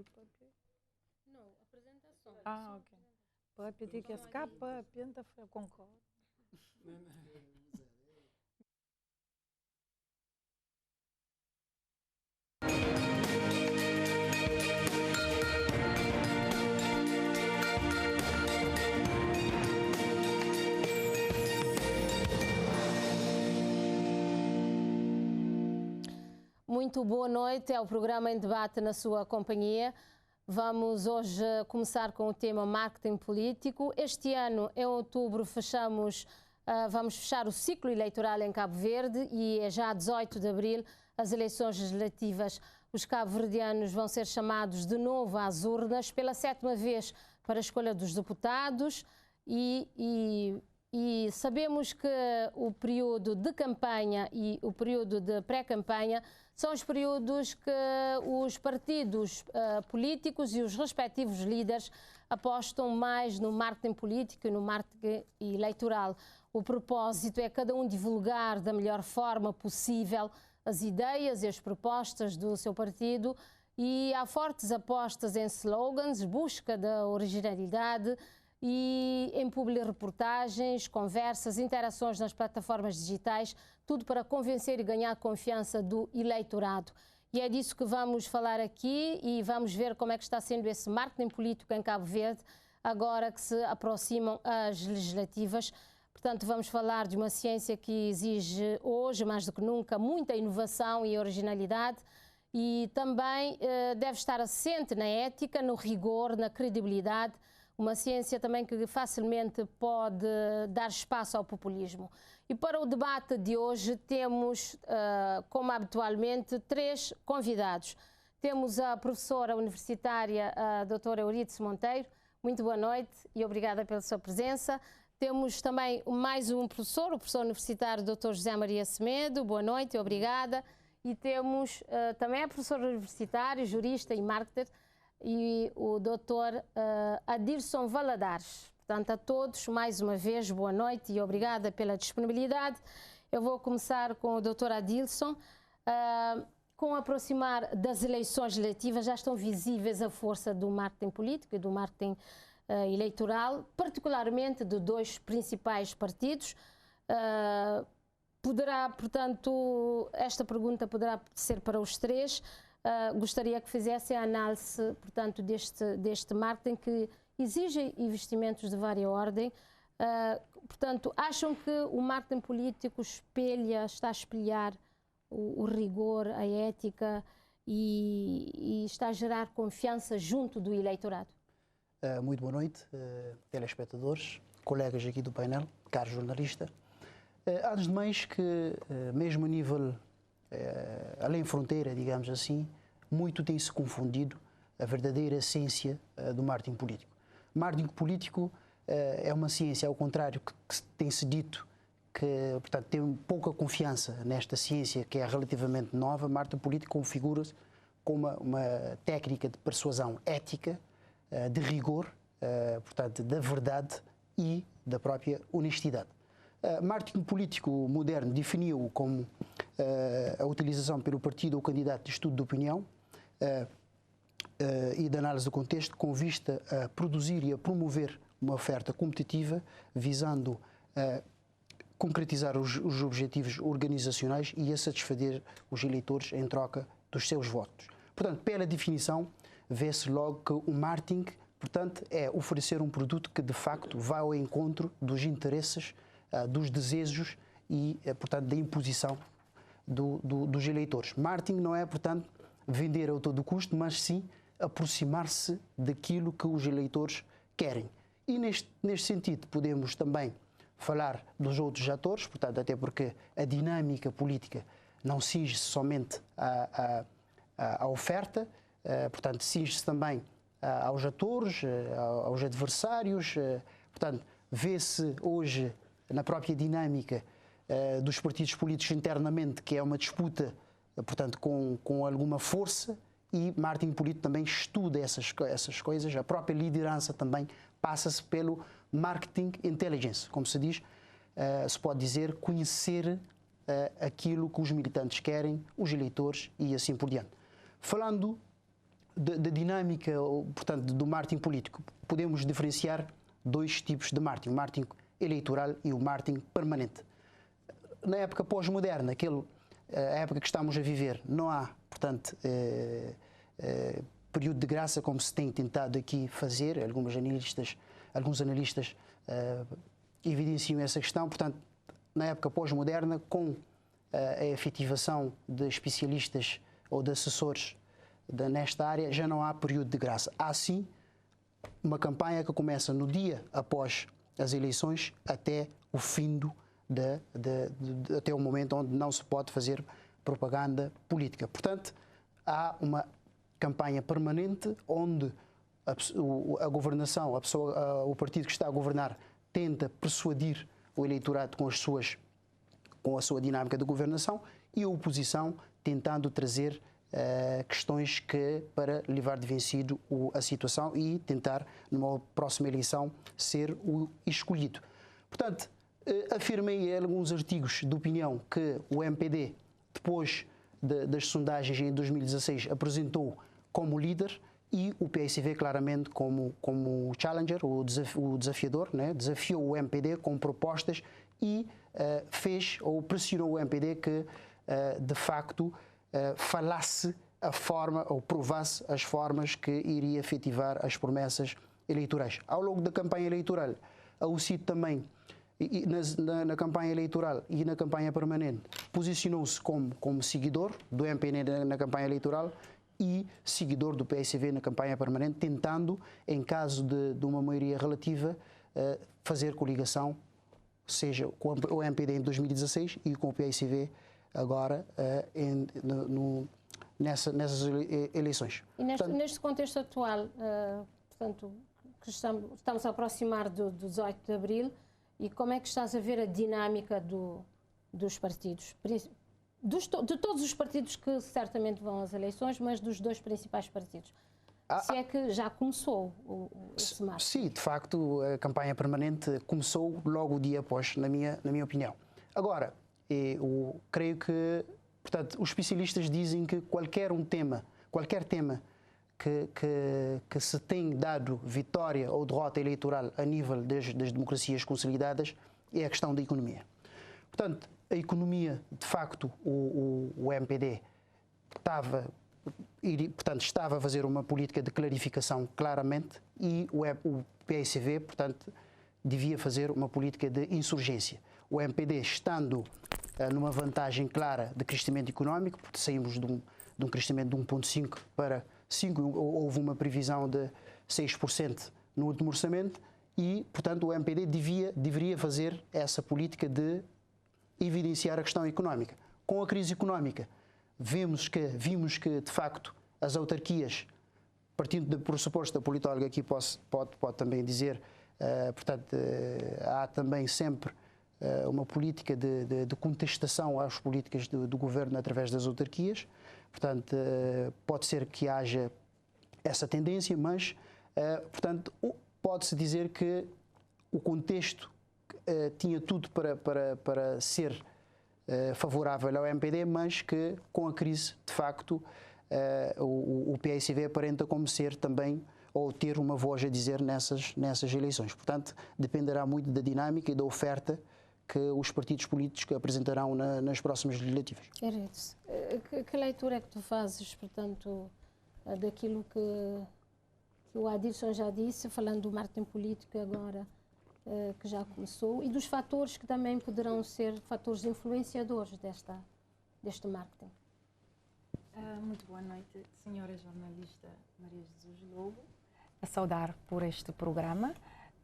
culpa que... Não, apresentação. Ah, ok. Para pedir que escapa, pinta, eu concordo. Muito boa noite, é o programa Em Debate na sua companhia. Vamos hoje começar com o tema marketing político. Este ano, em outubro, vamos fechar o ciclo eleitoral em Cabo Verde e é já 18 de abril as eleições legislativas. Os cabo-verdianos vão ser chamados de novo às urnas pela 7ª vez para a escolha dos deputados e sabemos que o período de campanha e o período de pré-campanha são os períodos que os partidos políticos e os respectivos líderes apostam mais no marketing político e no marketing eleitoral. O propósito é cada um divulgar da melhor forma possível as ideias e as propostas do seu partido e há fortes apostas em slogans, busca da originalidade e em publi-reportagens, conversas, interações nas plataformas digitais, tudo para convencer e ganhar a confiança do eleitorado. E é disso que vamos falar aqui e vamos ver como é que está sendo esse marketing político em Cabo Verde, agora que se aproximam as legislativas. Portanto, vamos falar de uma ciência que exige hoje, mais do que nunca, muita inovação e originalidade e também deve estar assente na ética, no rigor, na credibilidade. Uma ciência também que facilmente pode dar espaço ao populismo. E para o debate de hoje temos, como habitualmente, 3 convidados. Temos a professora universitária, a doutora Euridice Monteiro. Muito boa noite e obrigada pela sua presença. Temos também mais um professor, o professor universitário Dr. José Maria Semedo. Boa noite e obrigada. E temos também a professora universitária, jurista e marketer, e o Dr. Adilson Valadares. Portanto, a todos, mais uma vez, boa noite e obrigada pela disponibilidade. Eu vou começar com o Dr. Adilson. Com o aproximar das eleições legislativas, já estão visíveis a força do marketing político e do marketing eleitoral, particularmente de 2 principais partidos. Portanto, esta pergunta poderá ser para os 3. Gostaria que fizesse a análise, portanto, deste marketing que exige investimentos de várias ordem. Portanto, acham que o marketing político está a espelhar o rigor, a ética e está a gerar confiança junto do eleitorado? Muito boa noite, telespectadores, colegas aqui do painel, caro jornalista. Antes de mais que, mesmo a nível além fronteira, digamos assim, muito tem-se confundido a verdadeira essência do marketing político. O marketing político é uma ciência, ao contrário, que tem-se dito que, portanto, tem pouca confiança nesta ciência que é relativamente nova. Marketing político configura-se como uma técnica de persuasão ética, de rigor, portanto, da verdade e da própria honestidade. Marketing político moderno definiu-o como a utilização pelo partido ou candidato de estudo de opinião e de análise do contexto com vista a produzir e a promover uma oferta competitiva visando concretizar os objetivos organizacionais e a satisfazer os eleitores em troca dos seus votos. Portanto, pela definição, vê-se logo que o marketing, portanto, é oferecer um produto que de facto vá ao encontro dos interesses, dos desejos e, portanto, da imposição dos eleitores. Marketing não é, portanto, vender a todo custo, mas sim aproximar-se daquilo que os eleitores querem. E neste sentido podemos também falar dos outros atores, portanto, até porque a dinâmica política não cinge-se somente à oferta, portanto, cinge-se também aos atores, aos adversários, portanto, vê-se hoje na própria dinâmica dos partidos políticos internamente que é uma disputa, portanto, com alguma força, e marketing político também estuda essas coisas. A própria liderança também passa-se pelo marketing intelligence, como se diz, se pode dizer, conhecer aquilo que os militantes querem, os eleitores e assim por diante. Falando da dinâmica, portanto, do marketing político, podemos diferenciar dois tipos de marketing: o marketing eleitoral e o marketing permanente. Na época pós-moderna, a época que estamos a viver, não há, portanto, período de graça, como se tem tentado aqui fazer. Alguns analistas evidenciam essa questão. Portanto, na época pós-moderna, com a efetivação de especialistas ou de assessores nesta área, já não há período de graça. Há sim uma campanha que começa no dia após as eleições até o fim até o momento onde não se pode fazer propaganda política. Portanto, há uma campanha permanente onde a governação, o partido que está a governar, tenta persuadir o eleitorado com a sua dinâmica de governação, e a oposição tentando trazer questões para levar de vencido a situação e tentar, numa próxima eleição, ser o escolhido. Portanto, afirmei em alguns artigos de opinião que o MPD, depois das sondagens em 2016, apresentou como líder, e o PICV claramente como challenger, o desafiador, né? Desafiou o MPD com propostas e fez ou pressionou o MPD que, de facto, falasse a forma ou provasse as formas que iria efetivar as promessas eleitorais. Ao longo da campanha eleitoral, a UCID também, na campanha eleitoral e na campanha permanente, posicionou-se como seguidor do MPD na campanha eleitoral e seguidor do PSV na campanha permanente, tentando, em caso de uma maioria relativa, fazer coligação, seja com o MPD em 2016 e com o PSV agora nessas eleições. E neste contexto atual, portanto, que estamos a aproximar do 18 de Abril, e como é que estás a ver a dinâmica dos partidos? De todos os partidos que certamente vão às eleições, mas dos dois principais partidos. Se é que já começou esse marco? Sim, de facto, a campanha permanente começou logo o dia após, na minha opinião. Agora, eu creio que, portanto, os especialistas dizem que qualquer tema que se tem dado vitória ou derrota eleitoral a nível das democracias consolidadas é a questão da economia. Portanto, a economia, de facto, o MPD estava a fazer uma política de clarificação claramente, e o PSV, portanto, devia fazer uma política de insurgência. O MPD estando numa vantagem clara de crescimento económico, porque saímos de um crescimento de 1,5 para 5, houve uma previsão de 6% no último orçamento, e, portanto, o MPD deveria fazer essa política de evidenciar a questão económica. Com a crise económica, vimos que, de facto, as autarquias, partindo do pressuposto da politóloga, aqui pode também dizer, portanto, há também sempre uma política de contestação às políticas do governo através das autarquias. Portanto, pode ser que haja essa tendência, mas, portanto, pode-se dizer que o contexto tinha tudo para ser favorável ao MPD, mas que, com a crise, de facto, o PSV aparenta como ser também, ou ter uma voz a dizer nessas eleições. Portanto, dependerá muito da dinâmica e da oferta que os partidos políticos apresentarão nas próximas legislativas. Eric, que leitura é que tu fazes, portanto, daquilo que o Adilson já disse, falando do marketing político agora, que já começou, e dos fatores que também poderão ser fatores influenciadores deste marketing? Muito boa noite, senhora jornalista Maria Jesus Lobo. A saudar por este programa.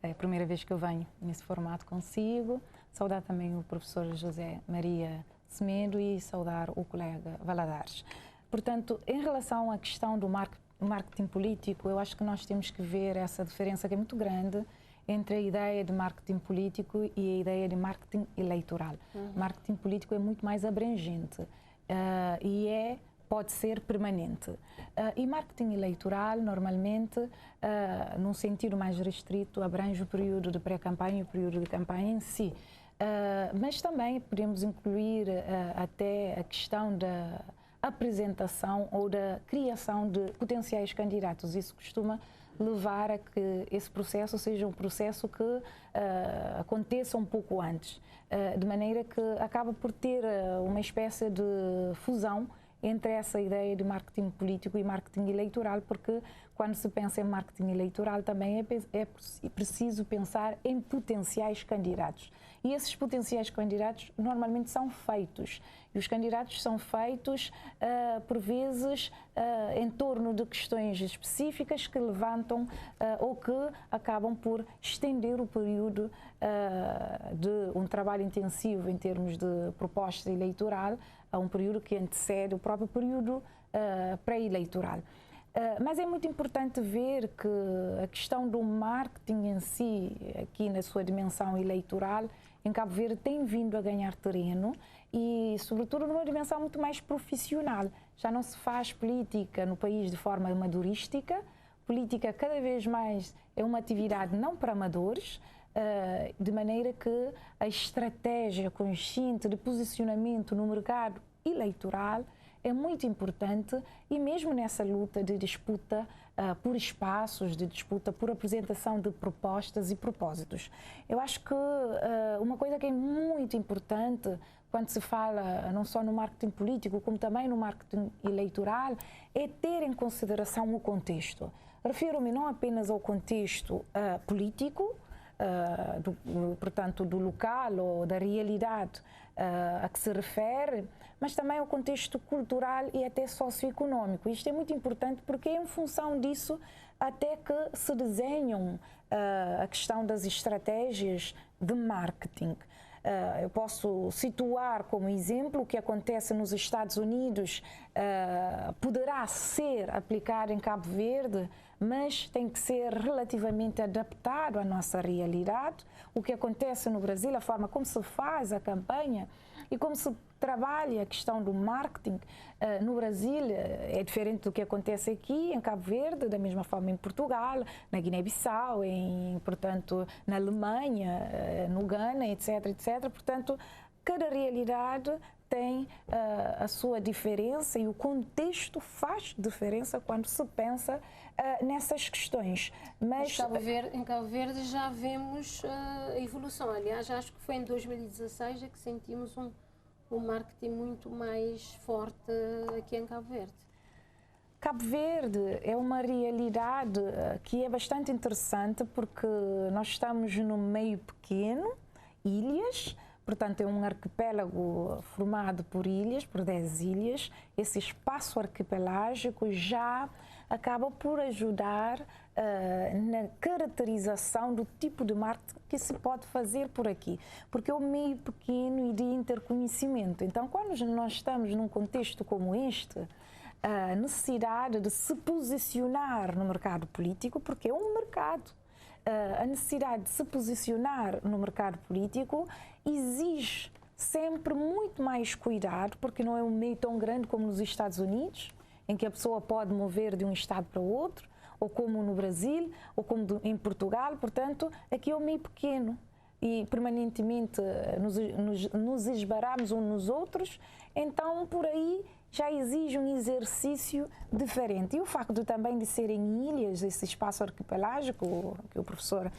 É a primeira vez que eu venho nesse formato consigo. Saudar também o professor José Maria Semedo e saudar o colega Valadares. Portanto, em relação à questão do marketing político, eu acho que nós temos que ver essa diferença que é muito grande entre a ideia de marketing político e a ideia de marketing eleitoral. Marketing político é muito mais abrangente e pode ser permanente. E marketing eleitoral, normalmente, num sentido mais restrito, abrange o período de pré-campanha e o período de campanha em si. Mas também podemos incluir até a questão apresentação ou da criação de potenciais candidatos. Isso costuma levar a que esse processo seja um processo que aconteça um pouco antes, de maneira que acaba por ter uma espécie de fusão entre essa ideia de marketing político e marketing eleitoral, porque quando se pensa em marketing eleitoral também é preciso pensar em potenciais candidatos. E esses potenciais candidatos normalmente são feitos. E os candidatos são feitos, por vezes, em torno de questões específicas que levantam ou que acabam por estender o período de um trabalho intensivo em termos de proposta eleitoral a um período que antecede o próprio período pré-eleitoral. Mas é muito importante ver que a questão do marketing em si, aqui na sua dimensão eleitoral, em Cabo Verde tem vindo a ganhar terreno e, sobretudo, numa dimensão muito mais profissional. Já não se faz política no país de forma amadorística. Política cada vez mais é uma atividade não para amadores, de maneira que a estratégia consciente de posicionamento no mercado eleitoral é muito importante e mesmo nessa luta de disputa por espaços, de disputa por apresentação de propostas e propósitos. Eu acho que uma coisa que é muito importante quando se fala não só no marketing político, como também no marketing eleitoral, é ter em consideração o contexto. Refiro-me não apenas ao contexto político, portanto, do local ou da realidade a que se refere, mas também ao contexto cultural e até socioeconómico. Isto é muito importante porque é em função disso até que se desenham a questão das estratégias de marketing. Eu posso situar como exemplo o que acontece nos Estados Unidos, poderá ser aplicado em Cabo Verde, mas tem que ser relativamente adaptado à nossa realidade. O que acontece no Brasil, a forma como se faz a campanha e como se trabalha a questão do marketing no Brasil é diferente do que acontece aqui em Cabo Verde, da mesma forma em Portugal, na Guiné-Bissau, portanto, na Alemanha, no Ghana, etc, etc. Portanto, cada realidade tem a sua diferença e o contexto faz diferença quando se pensa nessas questões. Mas em Cabo Verde já vemos a evolução. Aliás, acho que foi em 2016 que sentimos um marketing muito mais forte aqui em Cabo Verde. Cabo Verde é uma realidade que é bastante interessante porque nós estamos num meio pequeno, ilhas. Portanto, é um arquipélago formado por ilhas, por 10 ilhas. Esse espaço arquipelágico já acaba por ajudar na caracterização do tipo de marketing que se pode fazer por aqui, porque é um meio pequeno e de interconhecimento. Então, quando nós estamos num contexto como este, a necessidade de se posicionar no mercado político, porque é um mercado, a necessidade de se posicionar no mercado político exige sempre muito mais cuidado, porque não é um meio tão grande como nos Estados Unidos, em que a pessoa pode mover de um estado para o outro, ou como no Brasil, ou como em Portugal. Portanto, aqui é um meio pequeno e permanentemente nos esbarramos uns nos outros, então por aí já exige um exercício diferente. E o facto também de serem ilhas, esse espaço arquipelágico, que o professor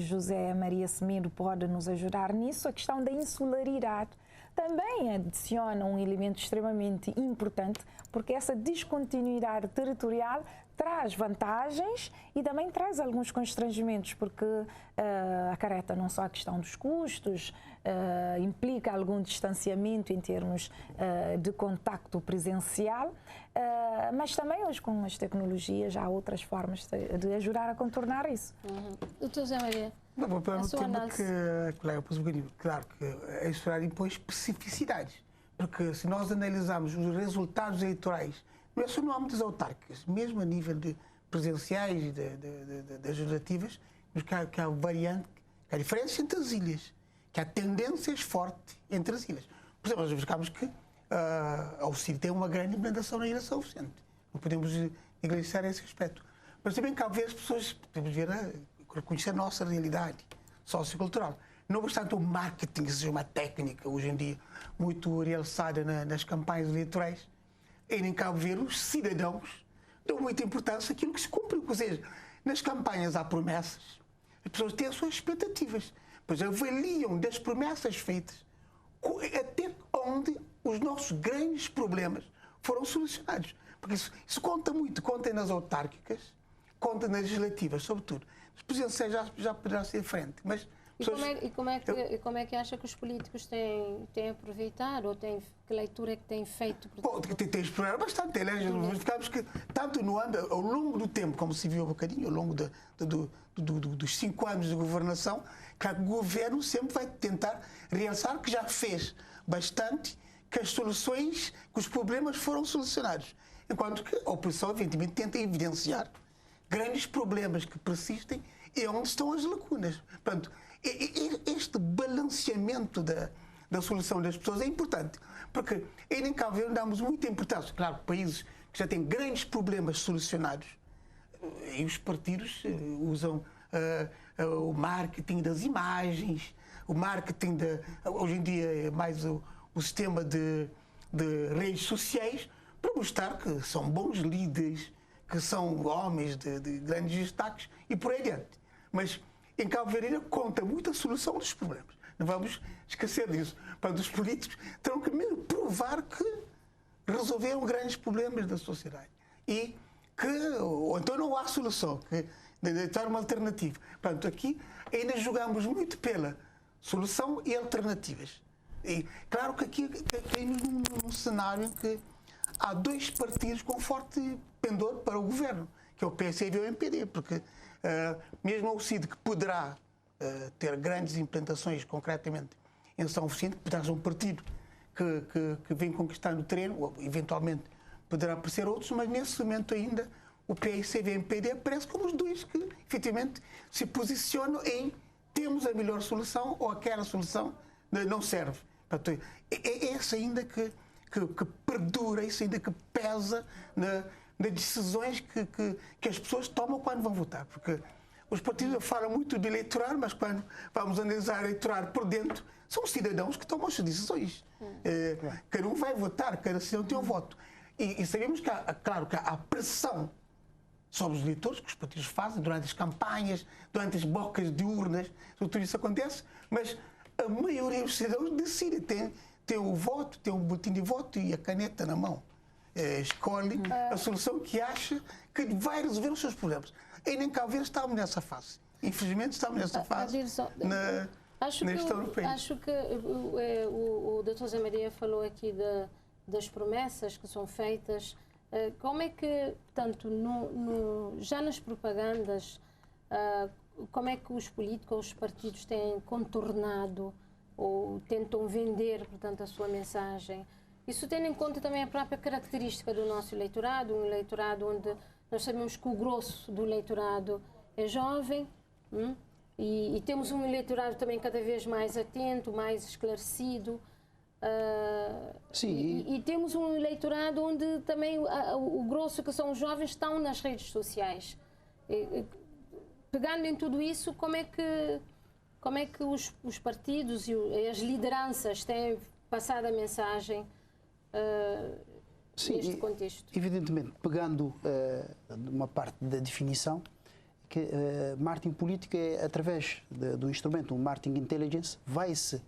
José Maria Semedo pode nos ajudar nisso, a questão da insularidade também adiciona um elemento extremamente importante, porque essa descontinuidade territorial traz vantagens e também traz alguns constrangimentos, porque acarreta não só a questão dos custos, implica algum distanciamento em termos de contacto presencial, mas também hoje com as tecnologias há outras formas de ajudar a contornar isso. Doutor José Maria, não, o tema que a colega pôs um bocadinho, claro que a estudar impõe especificidades, porque se nós analisarmos os resultados eleitorais, não é só no âmbito das autárquicas, mesmo a nível de presenciais e das legislativas, que há variante, que há diferença entre as ilhas, que há tendências fortes entre as ilhas. Por exemplo, nós verificamos que a OCID tem uma grande implementação na Ilha São Vicente. Não podemos negligenciar esse aspecto. Mas também cabe ver as pessoas, podemos ver, reconhecer a nossa realidade sociocultural. não obstante o marketing seja uma técnica hoje em dia muito realçada nas campanhas eleitorais, em Cabo Verde os cidadãos dão muita importância àquilo que se cumpre. Ou seja, nas campanhas há promessas, as pessoas têm as suas expectativas, pois avaliam das promessas feitas até onde os nossos grandes problemas foram solucionados. Porque isso conta muito, conta nas autárquicas, conta nas legislativas, sobretudo. As presidenciais já poderá ser frente, mas... Como é que acha que os políticos têm aproveitado, ou que leitura é que têm feito? Bom, tem explorado bastante. Verificamos que, tanto no âmbito, ao longo do tempo, como se viu um bocadinho, ao longo dos 5 anos de governação, que o governo sempre vai tentar realçar que já fez bastante, que as soluções, que os problemas foram solucionados. Enquanto que a oposição, evidentemente, tenta evidenciar grandes problemas que persistem e onde estão as lacunas. Portanto, este balanceamento da solução das pessoas é importante, porque em Cabo Verde damos muita importância. Claro, países que já têm grandes problemas solucionados, e os partidos usam o marketing das imagens, o marketing, hoje em dia é mais o sistema de redes sociais, para mostrar que são bons líderes, que são homens de grandes destaques e por aí adiante. Mas em Cabo Verde conta muito a solução dos problemas. Não vamos esquecer disso. Para os políticos terão que mesmo provar que resolveram grandes problemas da sociedade. E que, ou então não há solução, que dar uma alternativa. Portanto, aqui ainda jogamos muito pela solução e alternativas. E claro que aqui caímos num cenário em que há 2 partidos com forte pendor para o governo, que é o PSV e o MPD, porque mesmo o CID, que poderá ter grandes implantações concretamente em São Vicente, poderá ser um partido que vem conquistando o terreno, ou eventualmente poderá aparecer outros, mas nesse momento ainda o PSV e o MPD aparecem como os 2 que efetivamente se posicionam em temos a melhor solução ou aquela solução não serve. Portanto, é essa ainda que perdura, isso ainda que pesa nas decisões que as pessoas tomam quando vão votar. Porque os partidos falam muito de eleitorar, mas quando vamos analisar eleitorar por dentro, são os cidadãos que tomam as decisões. Cada um vai votar, cada cidadão tem um voto. E sabemos que, claro, que há pressão sobre os eleitores, que os partidos fazem durante as campanhas, durante as bocas de urnas, tudo isso acontece, mas a maioria dos cidadãos decide, tem o voto, tem um boletim de voto e a caneta na mão. Escolhe a solução que acha que vai resolver os seus problemas. E nem Cabo Verde estamos nessa fase. Infelizmente estamos nessa fase na gestão europeia. Acho que o Dr. Zé Maria falou aqui das promessas que são feitas. Como é que, portanto, já nas propagandas, como é que os políticos, os partidos têm contornado ou tentam vender, portanto, a sua mensagem? Isso tendo em conta também a própria característica do nosso eleitorado, um eleitorado onde nós sabemos que o grosso do eleitorado é jovem, e temos um eleitorado também cada vez mais atento, mais esclarecido. E temos um eleitorado onde também o grosso, que são os jovens, estão nas redes sociais. Pegando em tudo isso, como é que os partidos e as lideranças têm passado a mensagem neste contexto? Evidentemente, pegando uma parte da definição, que marketing político é através do instrumento, o marketing intelligence, vai-se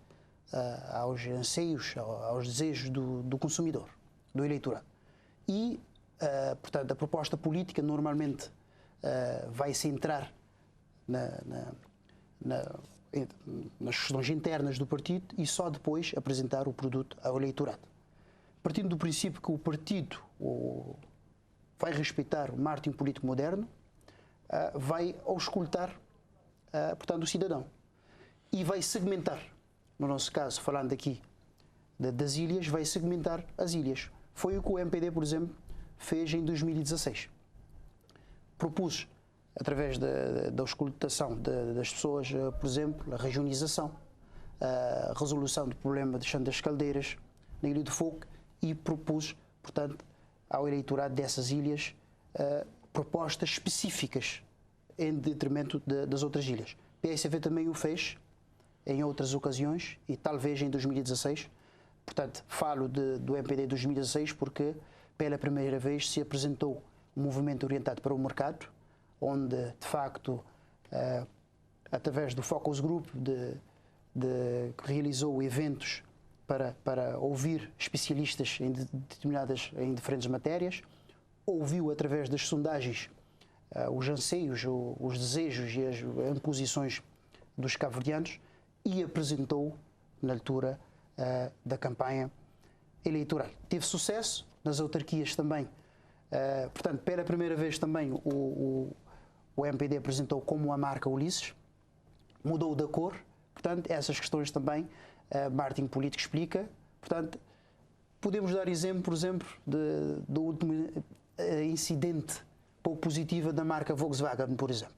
aos anseios, aos desejos do consumidor, do eleitorado. E, portanto, a proposta política normalmente vai se entrar nas questões internas do partido e só depois apresentar o produto ao eleitorado. Partindo do princípio que o partido vai respeitar o marketing político moderno, vai auscultar, portanto, o cidadão e vai segmentar. No nosso caso, falando aqui das ilhas, vai segmentar as ilhas. Foi o que o MPD, por exemplo, fez em 2016. Propus, através da auscultação das pessoas, por exemplo, a regionalização, a resolução do problema das caldeiras na Ilha do Fogo, e propus, portanto, ao eleitorado dessas ilhas propostas específicas em detrimento das outras ilhas. O PSV também o fez em outras ocasiões e talvez em 2016. Portanto, falo do MPD 2016 porque pela primeira vez se apresentou um movimento orientado para o mercado, onde, de facto, através do Focus Group, que realizou eventos para ouvir especialistas em diferentes matérias, ouviu através das sondagens os anseios, os desejos e as imposições dos cabo-verdianos e apresentou na altura da campanha eleitoral. Teve sucesso nas autarquias também. Portanto, pela primeira vez também o MPD apresentou como a marca Ulisses, mudou da cor. Portanto, essas questões também marketing político explica. Portanto, podemos dar exemplo, por exemplo, do último incidente pouco positivo da marca Volkswagen, por exemplo,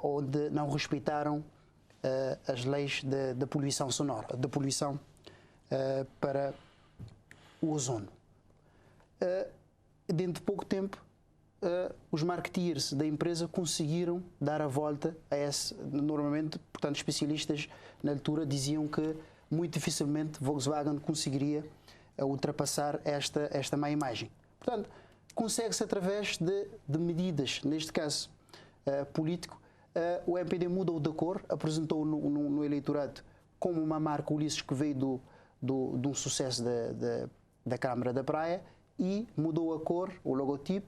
onde não respeitaram as leis da poluição sonora, da poluição para o ozono. Dentro de pouco tempo, os marketeers da empresa conseguiram dar a volta a esse. Normalmente, portanto, especialistas na altura diziam que muito dificilmente Volkswagen conseguiria ultrapassar esta má imagem. Portanto, consegue-se através de medidas, neste caso político. O MPD mudou de cor, apresentou no eleitorado como uma marca Ulisses que veio de um sucesso da Câmara da Praia e mudou a cor, o logotipo,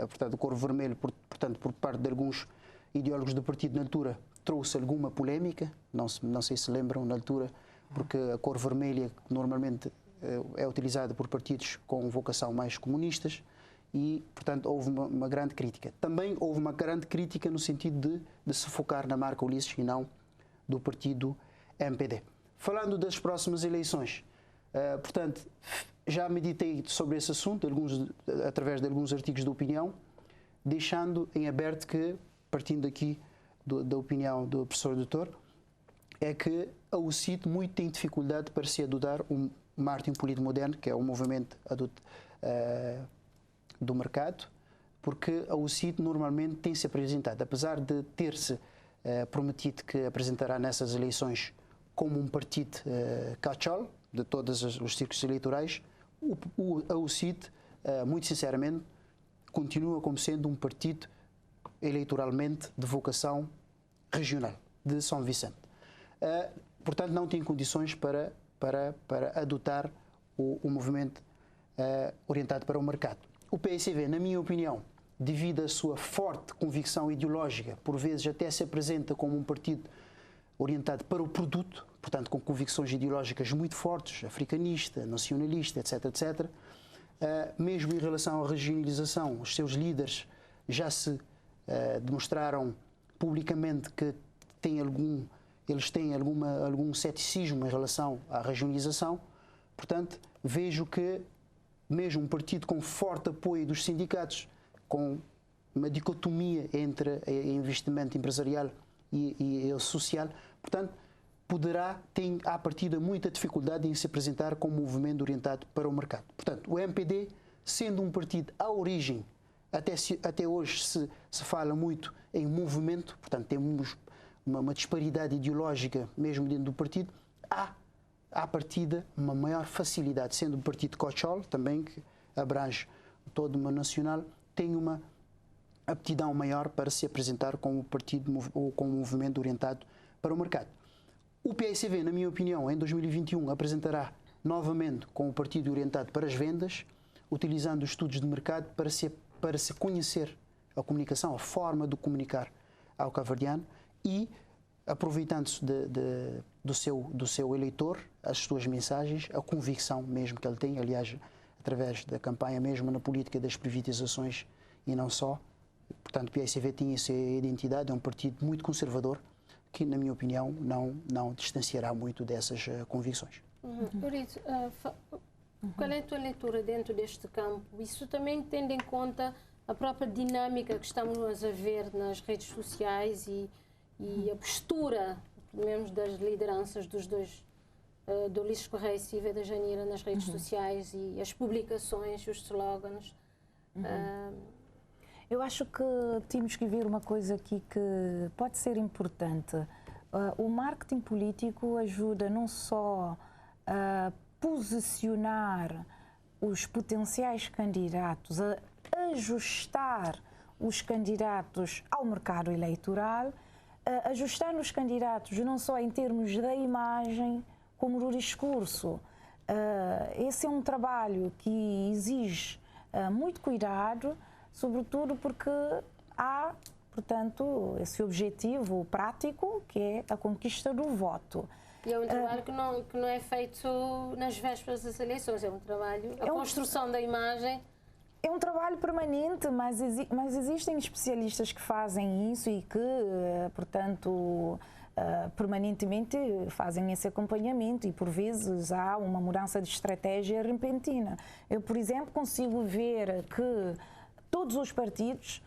portanto, a cor vermelho, portanto, por parte de alguns ideólogos do partido na altura, trouxe alguma polémica, não sei se lembram na altura, porque a cor vermelha normalmente é utilizada por partidos com vocação mais comunistas e, portanto, houve uma grande crítica. Também houve uma grande crítica no sentido de se focar na marca Ulisses e não do partido MPD. Falando das próximas eleições, portanto, já meditei sobre esse assunto, através de alguns artigos de opinião, deixando em aberto que, partindo aqui da opinião do professor doutor, é que a UCIT muito tem dificuldade para se adotar um marketing político moderno, que é o movimento do mercado, porque a UCIT normalmente tem-se apresentado, apesar de ter-se prometido que apresentará nessas eleições como um partido catch-all de todos os círculos eleitorais, a UCIT, muito sinceramente, continua como sendo um partido eleitoralmente de vocação regional, de São Vicente. Portanto, não tem condições para adotar o movimento orientado para o mercado. O PSV, na minha opinião, devido à sua forte convicção ideológica, por vezes até se apresenta como um partido orientado para o produto, portanto, com convicções ideológicas muito fortes, africanista, nacionalista, etc., etc. Mesmo em relação à regionalização, os seus líderes já se demonstraram publicamente que eles têm algum ceticismo em relação à regionalização. Portanto, vejo que mesmo um partido com forte apoio dos sindicatos, com uma dicotomia entre investimento empresarial e social, portanto, tem à partida muita dificuldade em se apresentar como movimento orientado para o mercado. Portanto, o MPD, sendo um partido à origem, até hoje se fala muito em movimento, portanto, temos uma disparidade ideológica mesmo dentro do partido, há à partida uma maior facilidade, sendo um partido catch-all, também que abrange todo uma nacional, tem uma aptidão maior para se apresentar como partido ou como movimento orientado para o mercado. O PSV, na minha opinião, em 2021 apresentará novamente com o partido orientado para as vendas, utilizando os estudos de mercado para se conhecer a comunicação, a forma de comunicar ao cabo-verdiano e aproveitando-se do seu eleitor, as suas mensagens, a convicção mesmo que ele tem, aliás, através da campanha mesmo na política das privatizações e não só. Portanto, o PSV tinha essa identidade, é um partido muito conservador, que, na minha opinião, não distanciará muito dessas convicções. Eurito, qual é a tua leitura dentro deste campo? Isso também tendo em conta a própria dinâmica que estamos a ver nas redes sociais e a postura, pelo menos das lideranças dos dois, do Ulisses Correia e Silva da Janira nas redes sociais e as publicações, os slogans. Eu acho que temos que ver uma coisa aqui que pode ser importante O marketing político ajuda não só a posicionar os potenciais candidatos, a ajustar os candidatos ao mercado eleitoral, ajustar os candidatos não só em termos da imagem, como do discurso. Esse é um trabalho que exige muito cuidado, sobretudo porque há, portanto, esse objetivo prático que é a conquista do voto. E é um trabalho que não é feito nas vésperas das eleições, é um trabalho, a construção da imagem. É um trabalho permanente, mas existem especialistas que fazem isso e que, portanto, permanentemente fazem esse acompanhamento e, por vezes, há uma mudança de estratégia repentina. Eu, por exemplo, consigo ver que todos os partidos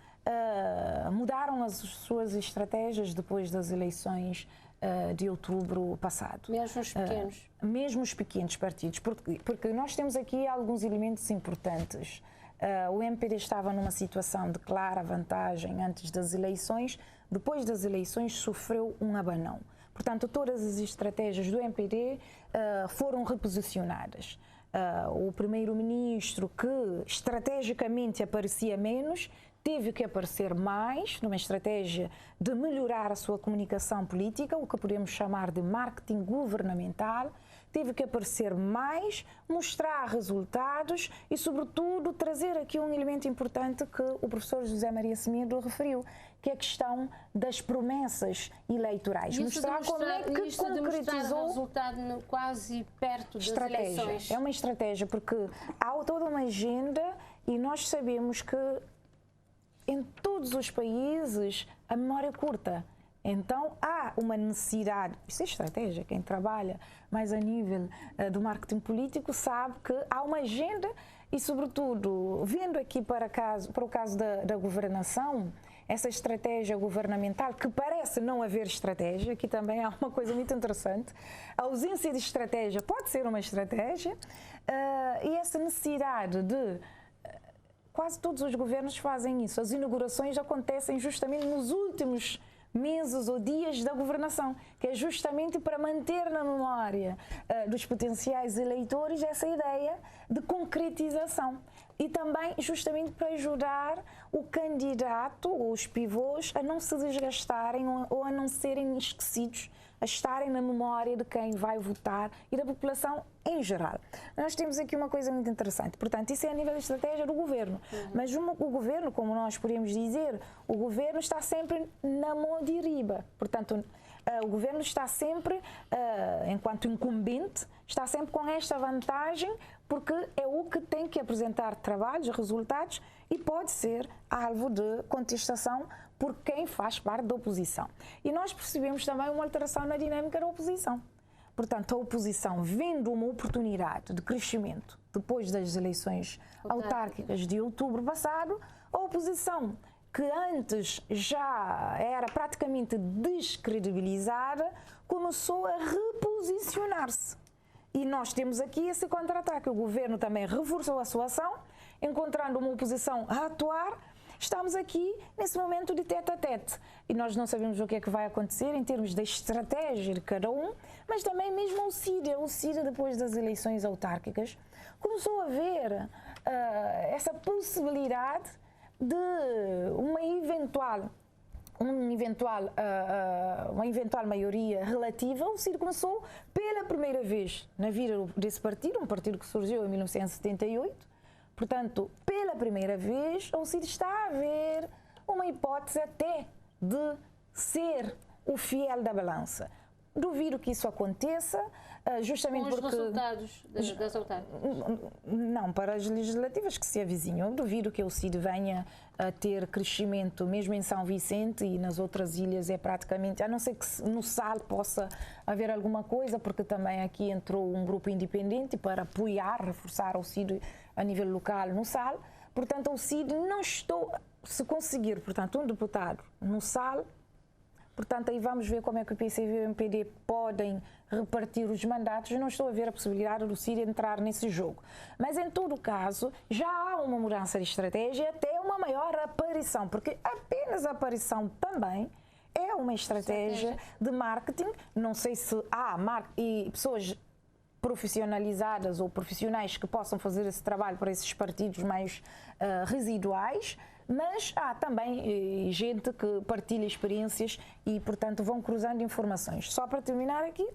mudaram as suas estratégias depois das eleições de outubro passado. Mesmo os pequenos? Mesmo os pequenos partidos, porque nós temos aqui alguns elementos importantes. O MPD estava numa situação de clara vantagem antes das eleições, depois das eleições sofreu um abanão. Portanto, todas as estratégias do MPD foram reposicionadas. O primeiro-ministro, que estrategicamente aparecia menos, teve que aparecer mais numa estratégia de melhorar a sua comunicação política, o que podemos chamar de marketing governamental. Teve que aparecer mais, mostrar resultados e, sobretudo, trazer aqui um elemento importante que o professor José Maria Semedo referiu, que é a questão das promessas eleitorais. Mostrar como é que concretizou o resultado quase perto das eleições. É uma estratégia, porque há toda uma agenda e nós sabemos que em todos os países a memória é curta. Então, há uma necessidade, isso é estratégia, quem trabalha mais a nível do marketing político sabe que há uma agenda e, sobretudo, vendo aqui para o caso da governação, essa estratégia governamental, que parece não haver estratégia, aqui também há uma coisa muito interessante, a ausência de estratégia pode ser uma estratégia, e essa necessidade de... Quase todos os governos fazem isso, as inaugurações acontecem justamente nos últimos meses ou dias da governação, que é justamente para manter na memória dos potenciais eleitores essa ideia de concretização e também justamente para ajudar o candidato ou os pivôs a não se desgastarem ou a não serem esquecidos, a estarem na memória de quem vai votar e da população em geral. Nós temos aqui uma coisa muito interessante, portanto, isso é a nível da estratégia do governo, mas o governo, como nós podemos dizer, o governo está sempre na mão de riba, portanto, o governo está sempre, enquanto incumbente, está sempre com esta vantagem, porque é o que tem que apresentar trabalhos, resultados, e pode ser alvo de contestação por quem faz parte da oposição. E nós percebemos também uma alteração na dinâmica da oposição. Portanto, a oposição, vendo uma oportunidade de crescimento depois das eleições autárquicas de outubro passado, a oposição, que antes já era praticamente descredibilizada, começou a reposicionar-se. E nós temos aqui esse contra-ataque. O governo também reforçou a sua ação, encontrando uma oposição a atuar. Estamos aqui nesse momento de tete-a-tete e nós não sabemos o que é que vai acontecer em termos da estratégia de cada um, mas também mesmo o CID depois das eleições autárquicas começou a ver essa possibilidade de uma eventual maioria relativa. O CID começou pela primeira vez na vida desse partido, um partido que surgiu em 1978. Portanto, pela primeira vez, o CID está a ver uma hipótese até de ser o fiel da balança. Duvido que isso aconteça, justamente com os porque... resultados das autárquicas? Não, para as legislativas que se avizinham. Eu duvido que o CID venha a ter crescimento, mesmo em São Vicente e nas outras ilhas é praticamente, a não ser que no SAL possa haver alguma coisa, porque também aqui entrou um grupo independente para apoiar, reforçar o CID a nível local no SAL. Portanto, o CID não estou... Se conseguir, portanto, um deputado no SAL, portanto, aí vamos ver como é que o PCV e o MPD podem repartir os mandatos. Eu não estou a ver a possibilidade do CID entrar nesse jogo. Mas, em todo caso, já há uma mudança de estratégia, até uma maior aparição, porque apenas a aparição também é é uma estratégia de marketing. Não sei se há pessoas profissionalizadas ou profissionais que possam fazer esse trabalho para esses partidos mais residuais, mas há também gente que partilha experiências e, portanto, vão cruzando informações. Só para terminar aqui,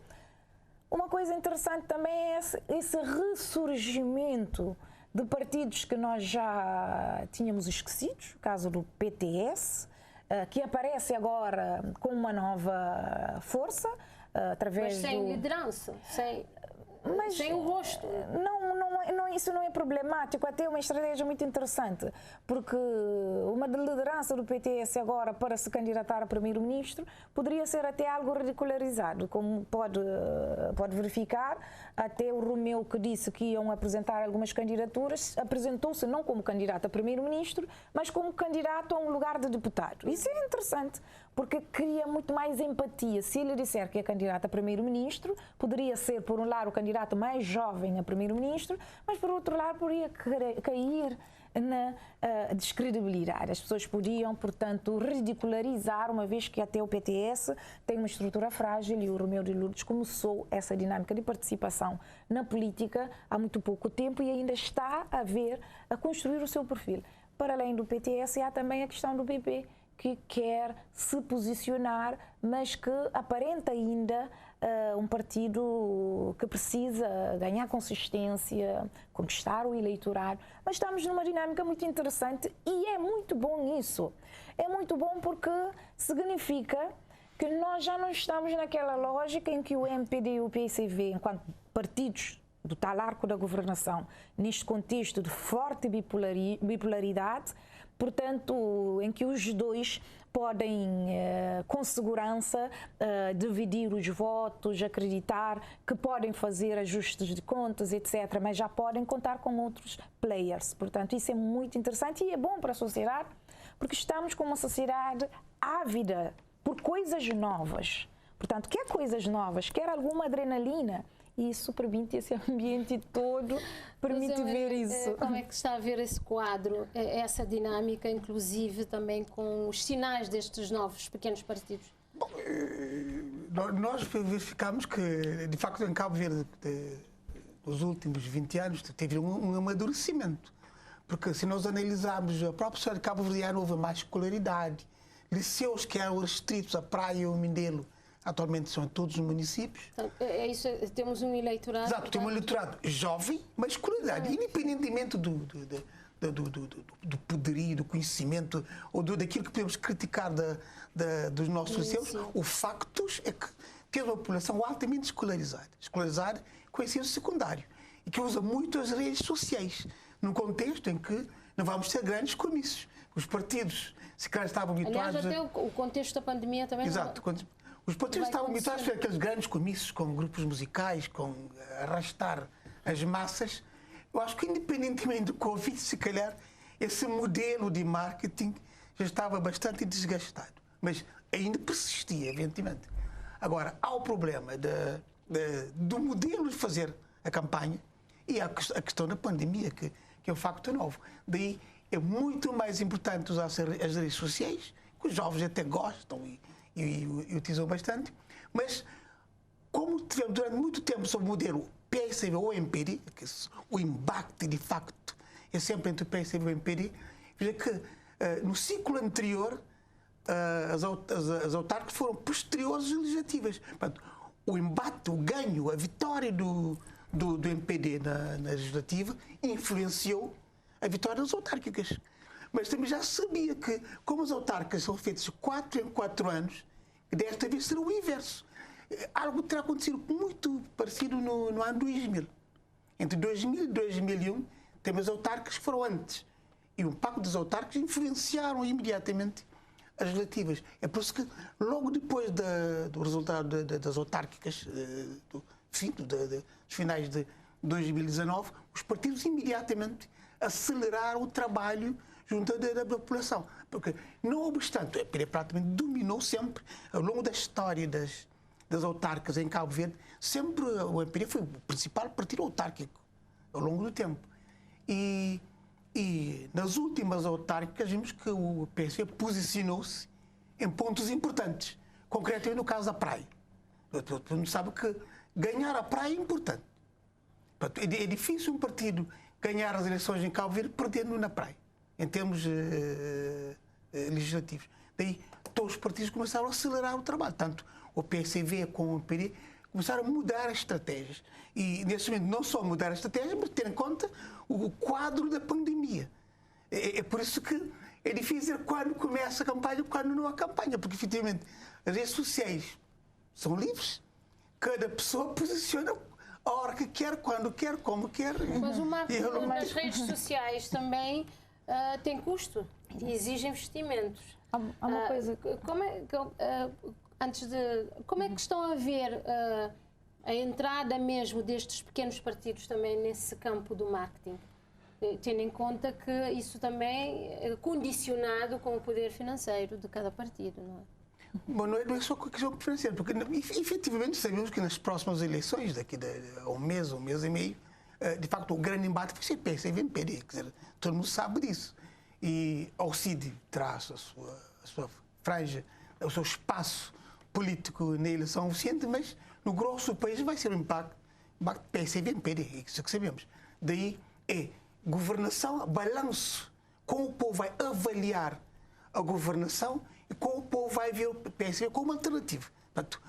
uma coisa interessante também é esse ressurgimento de partidos que nós já tínhamos esquecidos, o caso do PTS, que aparece agora com uma nova força, através Mas sem liderança, sem o rosto. Isso não é problemático, até é uma estratégia muito interessante, porque uma liderança do PTS agora para se candidatar a primeiro-ministro poderia ser até algo ridicularizado, como pode verificar. Até o Romeu, que disse que iam apresentar algumas candidaturas, apresentou-se não como candidato a primeiro-ministro, mas como candidato a um lugar de deputado. Isso é interessante, porque cria muito mais empatia. Se ele disser que é candidato a primeiro-ministro, poderia ser, por um lado, o candidato mais jovem a primeiro-ministro, mas, por outro lado, poderia cair na descredibilidade. As pessoas podiam, portanto, ridicularizar, uma vez que até o PTS tem uma estrutura frágil e o Romeu de Lourdes começou essa dinâmica de participação na política há muito pouco tempo e ainda está a construir o seu perfil. Para além do PTS, há também a questão do PP, que quer se posicionar, mas que aparenta ainda um partido que precisa ganhar consistência, conquistar o eleitorado. Mas estamos numa dinâmica muito interessante e é muito bom isso. É muito bom porque significa que nós já não estamos naquela lógica em que o MPD e o PCV, enquanto partidos do tal arco da governação, neste contexto de forte bipolaridade, portanto, em que os dois podem, com segurança, dividir os votos, acreditar que podem fazer ajustes de contas, etc., mas já podem contar com outros players. Portanto, isso é muito interessante e é bom para a sociedade, porque estamos com uma sociedade ávida por coisas novas. Portanto, quer coisas novas, quer alguma adrenalina, e isso permite, esse ambiente todo permite ver isso. Como é que está a ver esse quadro, essa dinâmica, inclusive também com os sinais destes novos pequenos partidos? Bom, nós verificamos que, de facto, em Cabo Verde, nos últimos 20 anos, teve um amadurecimento. Porque se nós analisarmos a própria sociedade cabo-verdiana, houve mais escolaridade. Liceus que eram restritos à praia e ao Mindelo, atualmente são em todos os municípios. Então, é isso, temos um eleitorado... Exato, tem um eleitorado jovem, mas escolaridade, independentemente do poderio, do conhecimento ou daquilo que podemos criticar dos nossos liceus, o facto é que temos uma população altamente escolarizada com ensino secundário e que usa muito as redes sociais, num contexto em que não vamos ter grandes comícios. Os partidos, se calhar, estavam habituados... Aliás, até o contexto da pandemia também... Exato. Os partidos estavam habituados a aqueles grandes comícios com grupos musicais, com arrastar as massas. Eu acho que, independentemente do Covid, se calhar, esse modelo de marketing já estava bastante desgastado. Mas ainda persistia, evidentemente. Agora, há o problema do modelo de fazer a campanha e a questão da pandemia, que é um facto novo. Daí é muito mais importante usar as redes sociais, que os jovens até gostam e utilizam bastante, mas como tivemos durante muito tempo sobre o modelo PSV ou MPD, que o embate de facto é sempre entre o PSV e o MPD, veja que no ciclo anterior as autárquicas foram posteriores às legislativas. Portanto, o embate, o ganho, a vitória do MPD na legislativa influenciou a vitória das autárquicas. Mas também já sabia que, como as autárquicas são feitas de 4 em 4 anos, desta vez será o inverso. Algo terá acontecido muito parecido no ano 2000. Entre 2000 e 2001, temos as autárquicas que foram antes. E o impacto das autárquicas influenciaram imediatamente as legislativas. É por isso que, logo depois do resultado das autárquicas, dos finais de 2019, os partidos imediatamente aceleraram o trabalho junto da população. Porque, não obstante, o MPD praticamente dominou sempre, ao longo da história das autárquicas em Cabo Verde, sempre o MPD foi o principal partido autárquico ao longo do tempo. E nas últimas autárquicas vimos que o PSV posicionou-se em pontos importantes. concretamente no caso da praia. Todo mundo sabe que ganhar a praia é importante. É difícil um partido ganhar as eleições em Cabo Verde perdendo na praia, em termos legislativos. Daí todos os partidos começaram a acelerar o trabalho, tanto o PCV como o PD começaram a mudar as estratégias. E nesse momento não só mudar as estratégias, mas ter em conta o quadro da pandemia. É por isso que é difícil dizer quando começa a campanha e quando não há campanha, porque efetivamente as redes sociais são livres, cada pessoa posiciona a hora que quer, quando quer, como quer. Mas o marketing nas redes sociais também tem custo e exige investimentos. Há uma coisa. Como é que estão a ver a entrada mesmo destes pequenos partidos também nesse campo do marketing? Tendo em conta que isso também é condicionado com o poder financeiro de cada partido, não é? Bom, não é só questão financeira, porque efetivamente sabemos que nas próximas eleições, daqui a um mês e meio, de facto o grande embate vai ser PSV e MPD, quer dizer, todo mundo sabe disso. E o CID traz a sua franja, o seu espaço político na eleição oficiante, mas no grosso do país vai ser um impacto PSV e MPD, é isso que sabemos. Daí é governação, balanço, como o povo vai avaliar a governação e como o povo vai ver o PSV como alternativa. Portanto,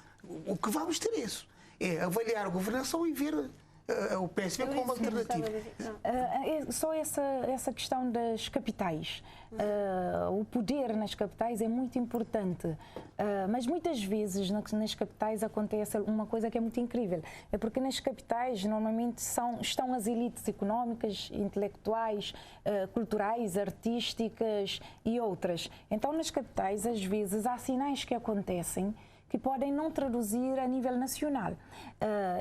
o que vamos ter é isso, é avaliar a governação e ver o PSV como alternativa. Só essa questão das capitais. O poder nas capitais é muito importante, mas muitas vezes nas capitais acontece uma coisa que é muito incrível. É porque nas capitais normalmente estão as elites económicas, intelectuais, culturais, artísticas e outras. Então nas capitais às vezes há sinais que acontecem que podem não traduzir a nível nacional.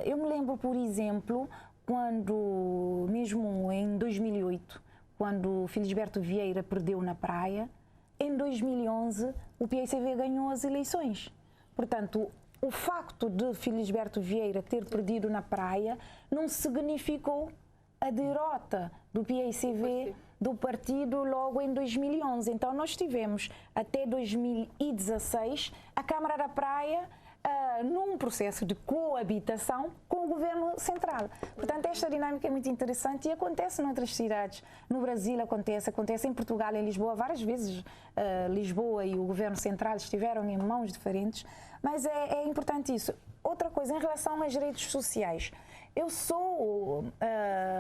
Eu me lembro, por exemplo, quando, mesmo em 2008, quando Felisberto Vieira perdeu na praia, em 2011 o PSV ganhou as eleições. Portanto, o facto de Felisberto Vieira ter perdido na praia não significou a derrota do PSV do partido logo em 2011. Então nós tivemos até 2016 a Câmara da Praia num processo de coabitação com o governo central. Portanto, esta dinâmica é muito interessante e acontece noutras cidades. No Brasil acontece em Portugal, em Lisboa, várias vezes Lisboa e o governo central estiveram em mãos diferentes, mas é importante isso. Outra coisa, em relação às redes sociais, eu sou,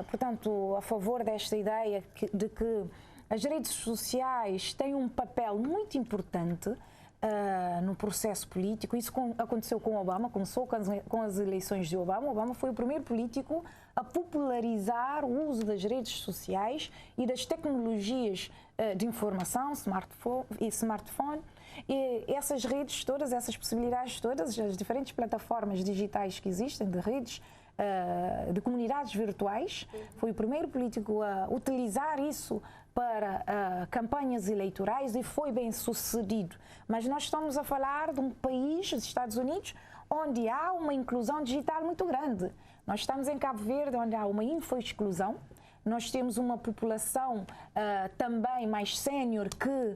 portanto, a favor desta ideia de que as redes sociais têm um papel muito importante no processo político. Isso aconteceu com Obama, começou com as eleições de Obama. Obama foi o primeiro político a popularizar o uso das redes sociais e das tecnologias de informação, smartphone. E essas redes todas, essas possibilidades todas, as diferentes plataformas digitais que existem, de redes, de comunidades virtuais, foi o primeiro político a utilizar isso para campanhas eleitorais e foi bem sucedido. Mas nós estamos a falar de um país, os Estados Unidos, onde há uma inclusão digital muito grande. Nós estamos em Cabo Verde, onde há uma infoexclusão. Nós temos uma população também mais sénior que,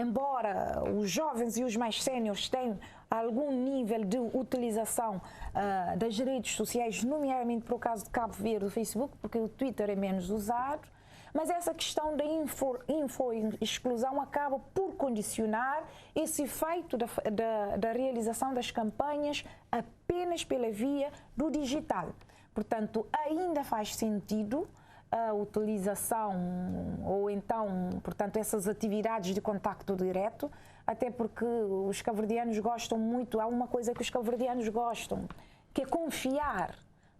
embora os jovens e os mais séniores tenham algum nível de utilização das redes sociais, nomeadamente por caso de Cabo Verde, do Facebook, porque o Twitter é menos usado, mas essa questão da info-exclusão acaba por condicionar esse efeito da realização das campanhas apenas pela via do digital. Portanto, ainda faz sentido a utilização ou então, portanto, essas atividades de contacto direto, até porque os cabo-verdianos gostam muito, há uma coisa que os cabo-verdianos gostam, que é confiar.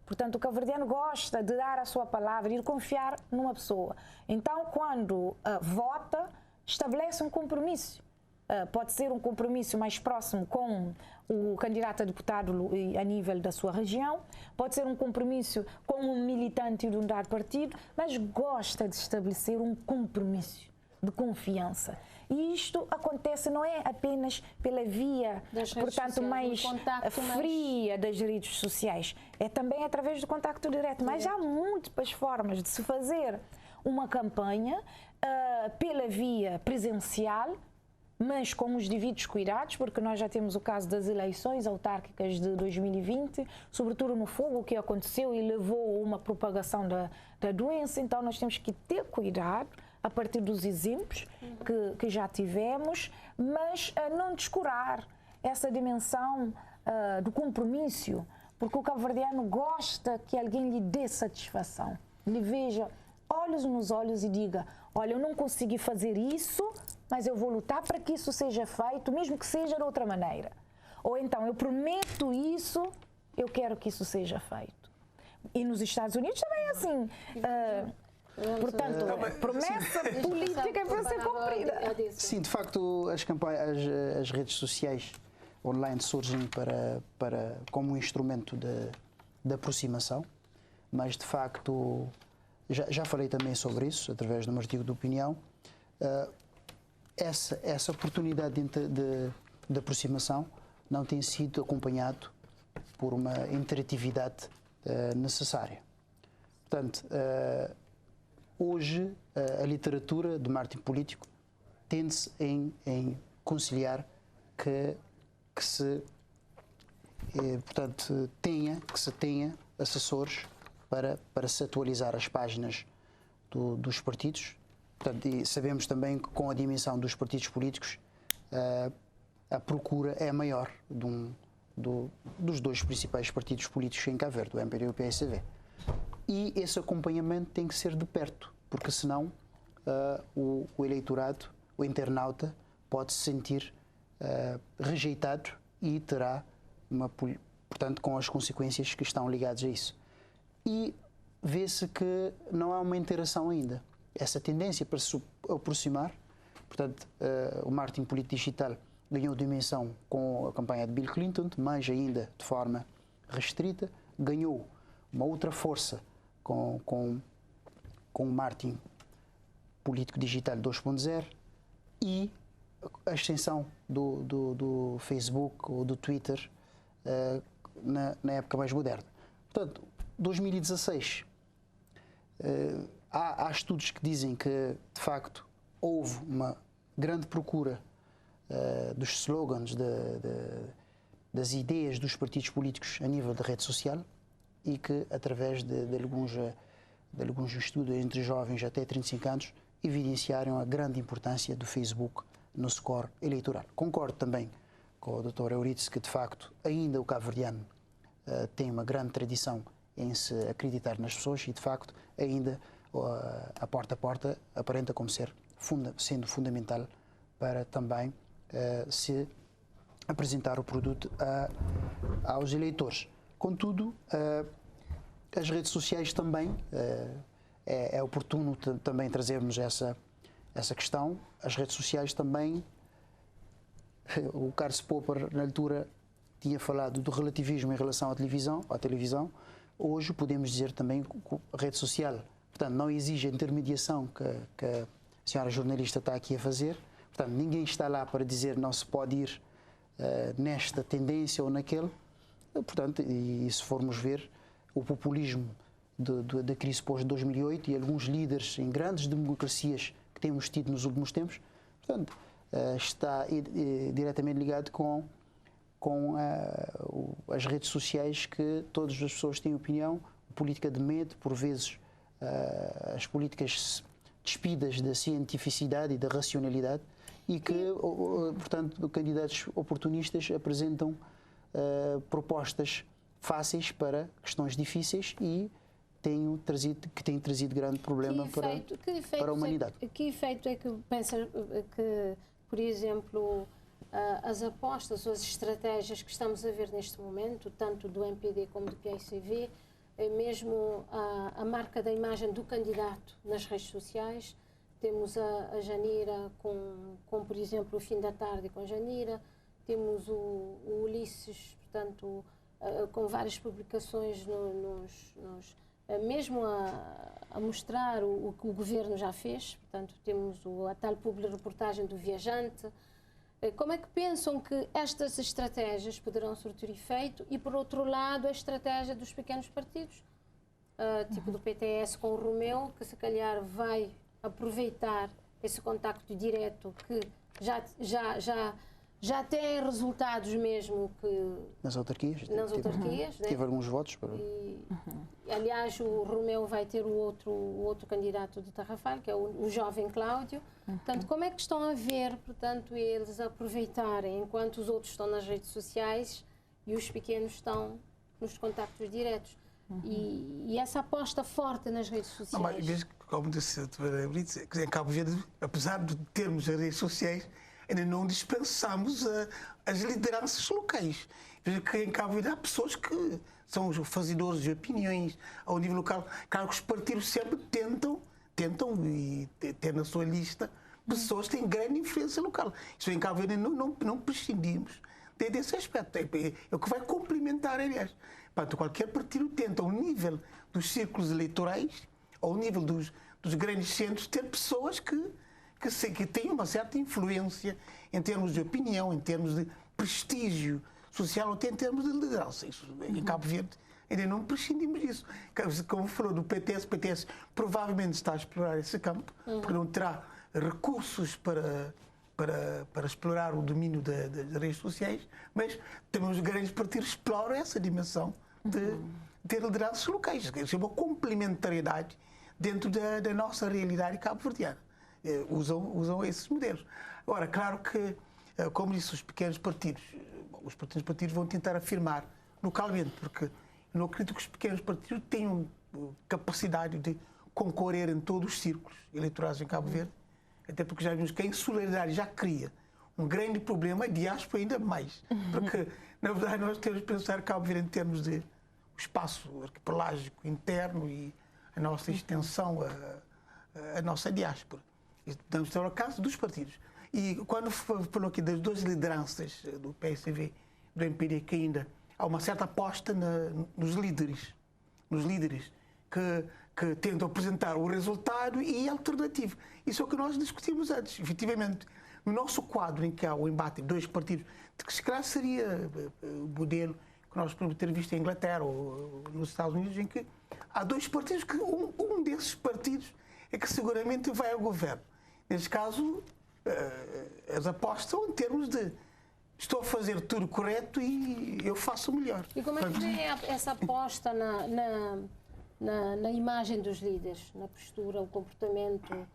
Portanto, o cabo-verdiano gosta de dar a sua palavra e de confiar numa pessoa. Então, quando vota, estabelece um compromisso. Pode ser um compromisso mais próximo com o candidato a deputado a nível da sua região, pode ser um compromisso com um militante de um dado partido, mas gosta de estabelecer um compromisso de confiança. E isto acontece não é apenas pela via, portanto, mais fria das redes sociais, é também através do contacto direto. Mas há múltiplas formas de se fazer uma campanha pela via presencial, mas com os devidos cuidados, porque nós já temos o caso das eleições autárquicas de 2020, sobretudo no fogo que aconteceu e levou a uma propagação da doença. Então nós temos que ter cuidado a partir dos exemplos que já tivemos, mas não descurar essa dimensão do compromisso, porque o cabo-verdiano gosta que alguém lhe dê satisfação, lhe veja olhos nos olhos e diga: olha, eu não consegui fazer isso, mas eu vou lutar para que isso seja feito, mesmo que seja de outra maneira. Ou então, eu prometo isso, eu quero que isso seja feito. E nos Estados Unidos também é assim. Portanto, promessa política é para ser cumprida. Sim, de facto, as redes sociais online surgem como um instrumento de aproximação, mas de facto, já falei também sobre isso, através de um artigo de opinião, essa oportunidade de aproximação não tem sido acompanhado por uma interatividade necessária. Portanto, hoje a literatura do marketing político tende-se em conciliar que se tenha assessores para se atualizar as páginas dos partidos. Portanto, e sabemos também que com a dimensão dos partidos políticos a procura é maior dos dois principais partidos políticos em Cabo Verde, o MPD e o PSV. E esse acompanhamento tem que ser de perto, porque senão o eleitorado, o internauta, pode se sentir rejeitado e terá portanto, com as consequências que estão ligadas a isso. E vê-se que não há uma interação ainda. Essa tendência para se aproximar, portanto, o marketing político digital ganhou dimensão com a campanha de Bill Clinton, mas ainda de forma restrita, ganhou uma outra força com o marketing político digital 2.0 e a extensão do Facebook ou do Twitter na época mais moderna. Portanto, 2016, há estudos que dizem que, de facto, houve uma grande procura dos slogans, das ideias dos partidos políticos a nível da rede social e que, através de alguns estudos entre jovens até 35 anos, evidenciaram a grande importância do Facebook no score eleitoral. Concordo também com o Dr. Euridice que, de facto, ainda o cabo-verdiano tem uma grande tradição em se acreditar nas pessoas e, de facto, ainda a porta a porta aparenta como sendo fundamental para também se apresentar o produto aos eleitores. Contudo, as redes sociais também, é oportuno também trazermos essa questão. As redes sociais também, o Carlos Popper, na altura, tinha falado do relativismo em relação à televisão. Hoje podemos dizer também que a rede social, portanto, não exige a intermediação que a senhora jornalista está aqui a fazer. Portanto, ninguém está lá para dizer não se pode ir nesta tendência ou naquele. Portanto, e se formos ver o populismo da crise pós-2008 e alguns líderes em grandes democracias que temos tido nos últimos tempos, portanto, está diretamente ligado com as redes sociais, que todas as pessoas têm opinião, política de medo, por vezes as políticas despidas da cientificidade e da racionalidade e que, portanto, candidatos oportunistas apresentam propostas fáceis para questões difíceis e têm trazido grande problema para a humanidade. Que efeito é que pensa que, por exemplo, as apostas ou as estratégias que estamos a ver neste momento, tanto do MPD como do PSV, mesmo a marca da imagem do candidato nas redes sociais? Temos a Janira com, por exemplo, o Fim da Tarde com Janira, temos o Ulisses, portanto, com várias publicações mesmo a mostrar o que o governo já fez. Portanto, temos a tal reportagem do Viajante. Como é que pensam que estas estratégias poderão surtir efeito? E, por outro lado, a estratégia dos pequenos partidos, tipo do PTS com o Romeu, que se calhar vai aproveitar esse contacto direto que já tem resultados mesmo que Nas autarquias? nas autarquias, né? Teve alguns votos. Para... Aliás, o Romeu vai ter o outro candidato de Tarrafal, que é o jovem Cláudio. Portanto, como é que estão a ver, portanto, eles aproveitarem, enquanto os outros estão nas redes sociais e os pequenos estão nos contactos diretos? E essa aposta forte nas redes sociais. Não, mas, como disse a Brito, em Cabo Verde, apesar de termos as redes sociais, ainda não dispensamos as lideranças locais. Veja que em Cabo Verde há pessoas que são os fazedores de opiniões ao nível local. Claro que os partidos sempre tentam e ter na sua lista pessoas que têm grande influência local. Isso em Cabo Verde não prescindimos desse aspecto. É o que vai complementar, aliás. Portanto, qualquer partido tenta, ao nível dos círculos eleitorais, ao nível dos grandes centros, ter pessoas que têm uma certa influência em termos de opinião, em termos de prestígio social, ou até em termos de liderança. Isso, em Cabo Verde ainda não prescindimos disso. Como falou do PTS, o PTS provavelmente está a explorar esse campo, porque não terá recursos para explorar o domínio das redes sociais, mas também os grandes partidos exploram essa dimensão de ter lideranças locais. Isso é uma complementariedade dentro da nossa realidade cabo-verdiana. Usam esses modelos. Agora, claro que, como disse, os pequenos partidos vão tentar afirmar localmente, porque eu não acredito que os pequenos partidos tenham capacidade de concorrer em todos os círculos eleitorais em Cabo Verde, até porque já vimos que a insularidade já cria um grande problema, a diáspora ainda mais. Porque, na verdade, nós temos que pensar Cabo Verde em termos de espaço arquipelágico interno e a nossa extensão, a nossa diáspora. Estamos no caso dos partidos. E quando falou aqui das duas lideranças do PSV, do MPD, que ainda há uma certa aposta nos líderes que tentam apresentar o resultado e a alternativa. Isso é o que nós discutimos antes. Efetivamente, no nosso quadro em que há o embate de dois partidos, de que se calhar seria o modelo que nós podemos ter visto em Inglaterra ou nos Estados Unidos, em que há dois partidos, que um desses partidos é que seguramente vai ao governo. Neste caso, as apostas são em termos de estou a fazer tudo correto e eu faço o melhor. E como é que vem essa aposta na imagem dos líderes, na postura, o comportamento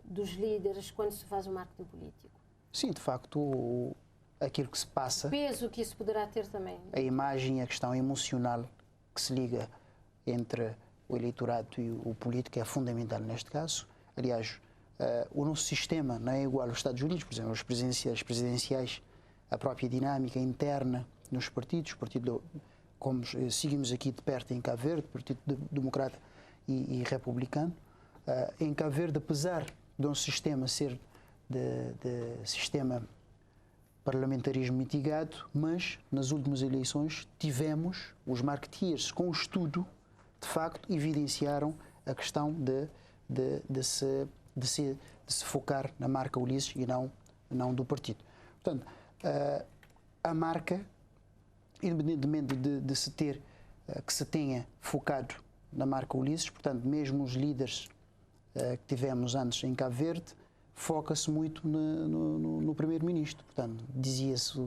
dos líderes quando se faz o marketing político? Sim, de facto, aquilo que se passa... O peso que isso poderá ter também. A imagem e a questão emocional que se liga entre o eleitorado e o político é fundamental neste caso. Aliás, o nosso sistema não é igual aos Estados Unidos, por exemplo, as presidenciais, a própria dinâmica interna nos partidos, como seguimos aqui de perto em Cabo Verde, Partido Democrata e Republicano. Em Cabo Verde, apesar de um sistema ser de sistema parlamentarismo mitigado, mas nas últimas eleições tivemos os marketeers com o estudo, de facto, evidenciaram a questão de se focar na marca Ulisses e não do partido. Portanto, a marca, independentemente de se ter, que se tenha focado na marca Ulisses, portanto, mesmo os líderes que tivemos antes em Cabo Verde, foca-se muito no primeiro-ministro. Portanto, dizia-se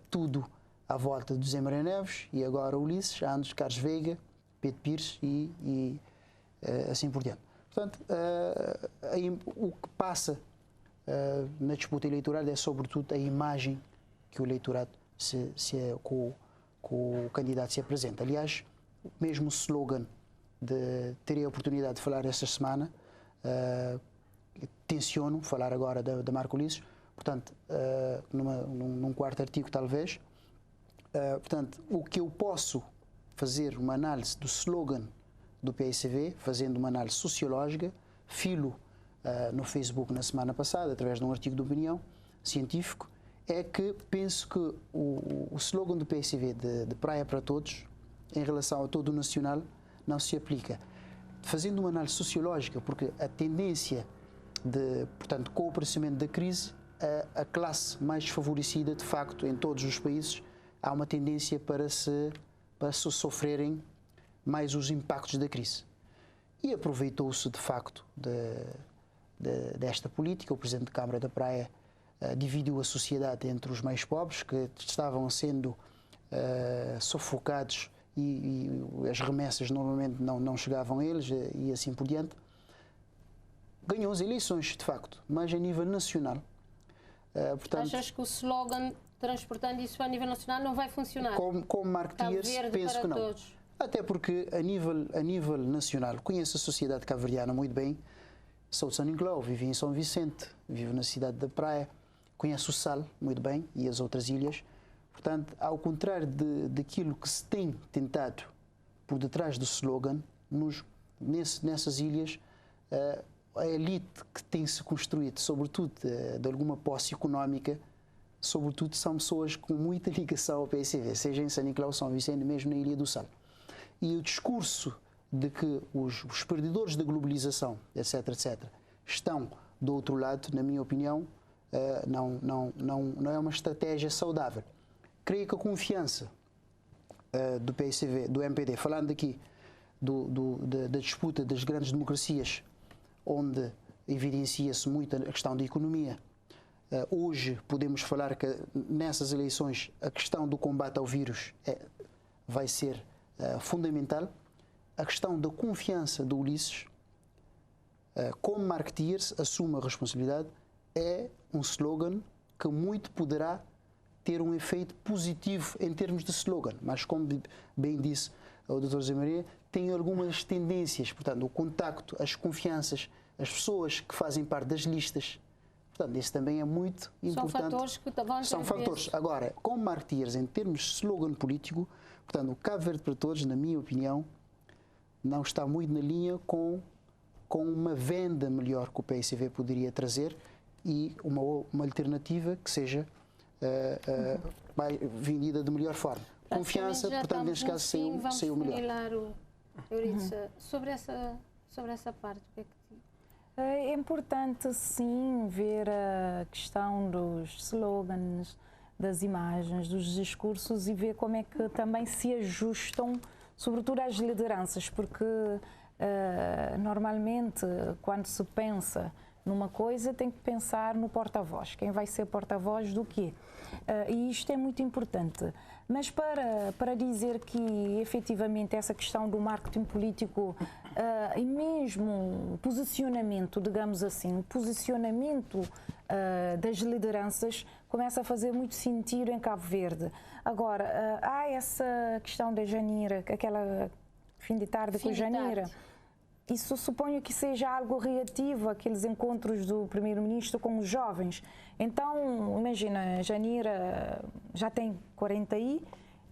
tudo à volta de José Maria Neves e agora Ulisses, antes Carlos Veiga, Pedro Pires e assim por diante. Portanto, o que passa na disputa eleitoral é sobretudo a imagem que o eleitorado com o candidato se apresenta. Aliás, mesmo o slogan terei a oportunidade de falar esta semana, tenciono falar agora da marca Ulisses, portanto, num quarto artigo talvez. Portanto, o que eu posso fazer uma análise do slogan do PSV, fazendo uma análise sociológica, filo no Facebook na semana passada, através de um artigo de opinião científico, é que penso que o slogan do PSV de Praia para Todos, em relação a todo o nacional, não se aplica. Fazendo uma análise sociológica, porque a tendência portanto, com o aparecimento da crise, a classe mais desfavorecida, de facto, em todos os países, há uma tendência para se sofrerem mais os impactos da crise. E aproveitou-se, de facto, desta política. O Presidente de Câmara da Praia dividiu a sociedade entre os mais pobres, que estavam sendo sufocados e as remessas normalmente não chegavam a eles e assim por diante. Ganhou as eleições, de facto, mas a nível nacional. Portanto, achas que o slogan transportando isso a nível nacional não vai funcionar? Como marketeers, penso que não. Todos. Até porque, a nível nacional, conheço a sociedade cabo-verdiana muito bem. Sou de São Nicolau, vivi em São Vicente, vivo na cidade da Praia, conheço o Sal muito bem e as outras ilhas. Portanto, ao contrário daquilo que se tem tentado por detrás do slogan, nessas ilhas, a elite que tem-se construído, sobretudo de alguma posse económica, sobretudo são pessoas com muita ligação ao PSV, seja em São Nicolau, São Vicente, mesmo na Ilha do Sal. E o discurso de que os perdedores da globalização, etc., estão do outro lado, na minha opinião, não é uma estratégia saudável. Creio que a confiança do PSV, do MPD, falando aqui da disputa das grandes democracias, onde evidencia-se muito a questão da economia. Hoje podemos falar que nessas eleições a questão do combate ao vírus vai ser fundamental. A questão da confiança do Ulisses, como marketeers, assume a responsabilidade, é um slogan que muito poderá ter um efeito positivo em termos de slogan, mas como bem disse o Dr. José Maria, tem algumas tendências, portanto, o contacto, as confianças, as pessoas que fazem parte das listas, portanto, isso também é muito importante. São fatores que vão São fatores. Agora, como marketeers, em termos de slogan político, portanto, o Cabo Verde para Todos, na minha opinião, não está muito na linha com uma venda melhor que o PSV poderia trazer e uma alternativa que seja vendida de melhor forma. Confiança, portanto, neste caso, saiu melhor. Sobre essa parte, o que é que é importante, sim, ver a questão dos slogans, das imagens, dos discursos e ver como é que também se ajustam, sobretudo às lideranças, porque normalmente, quando se pensa numa coisa, tem que pensar no porta-voz. Quem vai ser porta-voz do quê? E isto é muito importante. Mas para dizer que, efetivamente, essa questão do marketing político e mesmo o posicionamento, digamos assim, o posicionamento das lideranças começa a fazer muito sentido em Cabo Verde. Agora, há essa questão da Janira, aquela fim de tarde com a Janira. Isso suponho que seja algo reativo àqueles encontros do primeiro-ministro com os jovens. Então, imagina, Janira já tem 40 e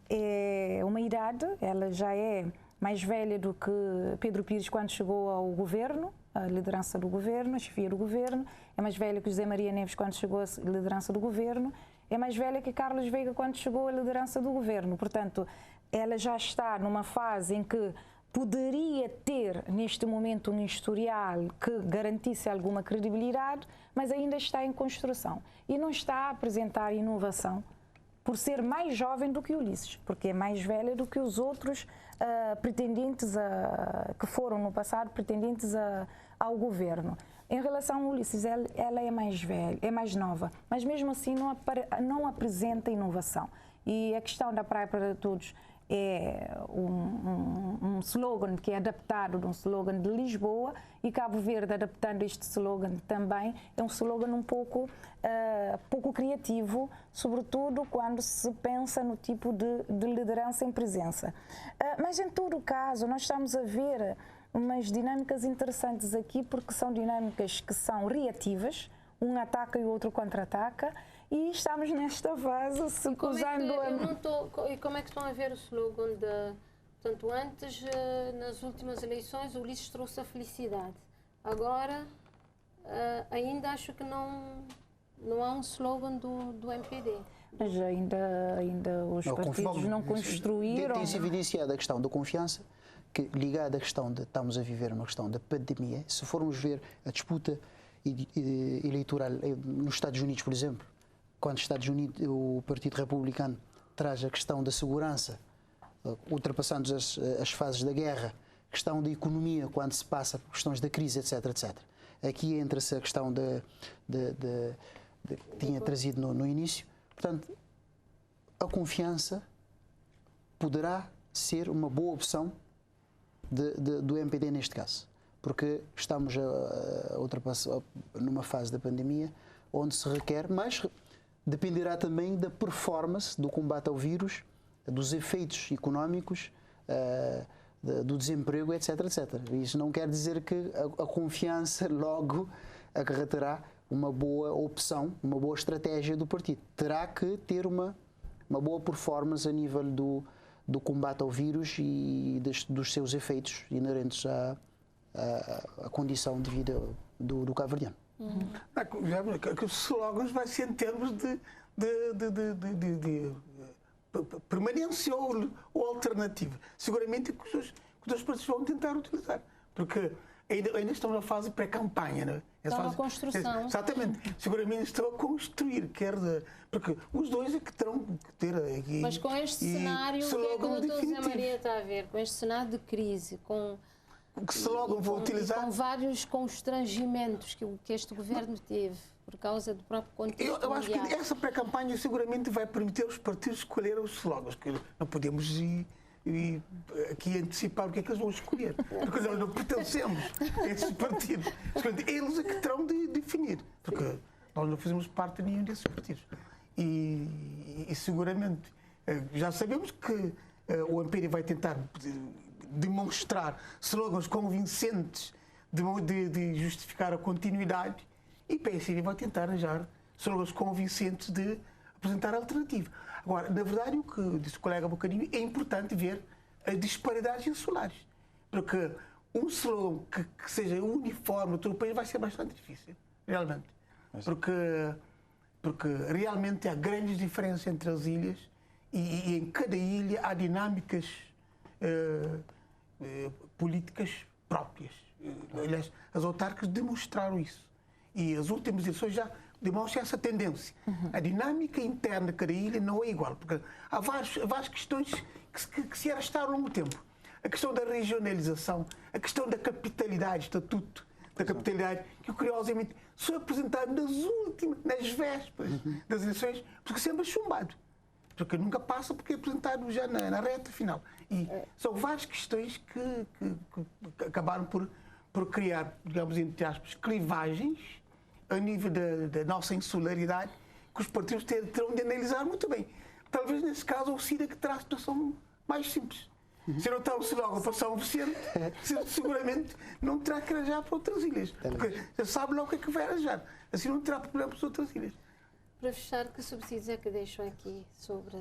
é uma idade, ela já é mais velha do que Pedro Pires quando chegou ao governo, a liderança do governo, a chefia do governo, é mais velha que José Maria Neves quando chegou à liderança do governo, é mais velha que Carlos Veiga quando chegou à liderança do governo. Portanto, ela já está numa fase em que poderia ter, neste momento, um historial que garantisse alguma credibilidade, mas ainda está em construção. E não está a apresentar inovação por ser mais jovem do que Ulisses, porque é mais velha do que os outros pretendentes que foram no passado, pretendentes ao governo. Em relação ao Ulisses, ela é mais velha, é mais nova, mas mesmo assim não apresenta inovação. E a questão da Praia para Todos é um slogan que é adaptado de um slogan de Lisboa, e Cabo Verde, adaptando este slogan também, é um slogan um pouco criativo, sobretudo quando se pensa no tipo de liderança em presença. Mas em todo o caso, nós estamos a ver umas dinâmicas interessantes aqui, porque são dinâmicas que são reativas, um ataca e o outro contra-ataca, e estamos nesta fase usando... E como é que estão a ver o slogan de... Portanto, antes, nas últimas eleições, o Ulisses trouxe a felicidade. Agora, ainda acho que não há um slogan do MPD. Mas ainda os partidos não construíram... Tem-se evidenciado a questão da confiança, que ligada à questão de estamos a viver uma questão da pandemia. Se formos ver a disputa eleitoral nos Estados Unidos, por exemplo, quando os Estados Unidos, o Partido Republicano traz a questão da segurança, ultrapassando as fases da guerra, questão da economia, quando se passa por questões da crise, etc., etc. Aqui entra-se a questão que tinha trazido no início. Portanto, a confiança poderá ser uma boa opção do MPD neste caso, porque estamos a ultrapassar numa fase da pandemia onde se requer, mas dependerá também da performance do combate ao vírus, dos efeitos económicos, do desemprego, etc, etc. Isso não quer dizer que a confiança logo acarretará uma boa opção, uma boa estratégia do partido. Terá que ter uma boa performance a nível do combate ao vírus e dos seus efeitos inerentes à condição de vida do cabo-verdiano. Que os slogans vai ser em termos de permanência ou alternativa. Seguramente que os dois partidos vão tentar utilizar, porque ainda estão na fase pré-campanha, não é? Estão na construção. Exatamente. Seguramente estão a construir, porque os dois é que terão que ter aqui. Mas com este cenário, o que é que o Dr. José Maria está a ver? Com este cenário de crise, que slogan vão utilizar? Com vários constrangimentos que este governo teve por causa do próprio contexto eu acho que essa pré-campanha seguramente vai permitir aos partidos escolher os slogans, que não podemos aqui antecipar o que é que eles vão escolher, porque nós não pertencemos a esses partidos. Eles é que terão de definir, porque nós não fazemos parte de nenhum desses partidos. E seguramente já sabemos que o MPD vai tentar demonstrar slogans convincentes de justificar a continuidade, e o PSD vai tentar arranjar slogans convincentes de apresentar a alternativa. Agora, na verdade, o que disse o colega há um bocadinho, é importante ver as disparidades insulares, porque um slogan que seja uniforme no todo o país vai ser bastante difícil, realmente. Porque realmente há grandes diferenças entre as ilhas e em cada ilha há dinâmicas políticas próprias. Aliás, as autárquicas demonstraram isso. E as últimas eleições já demonstram essa tendência. A dinâmica interna de cada ilha não é igual, porque há várias questões que se arrastaram ao longo tempo. A questão da regionalização, a questão da capitalidade, estatuto da capitalidade, que curiosamente foi apresentado nas vésperas das eleições, porque sempre é chumbado. Porque nunca passa, porque é apresentado já na reta final. E são várias questões que acabaram por criar, digamos, entre aspas, clivagens a nível da nossa insularidade, que os partidos terão de analisar muito bem. Talvez, nesse caso, o CIDA que terá a situação mais simples. Se não está o slogan para São Vicente, seguramente não terá que arranjar para outras ilhas. Porque já sabe logo o que é que vai arranjar. Assim não terá problema para as outras ilhas. Para fechar, que subsídios é que deixam aqui sobre...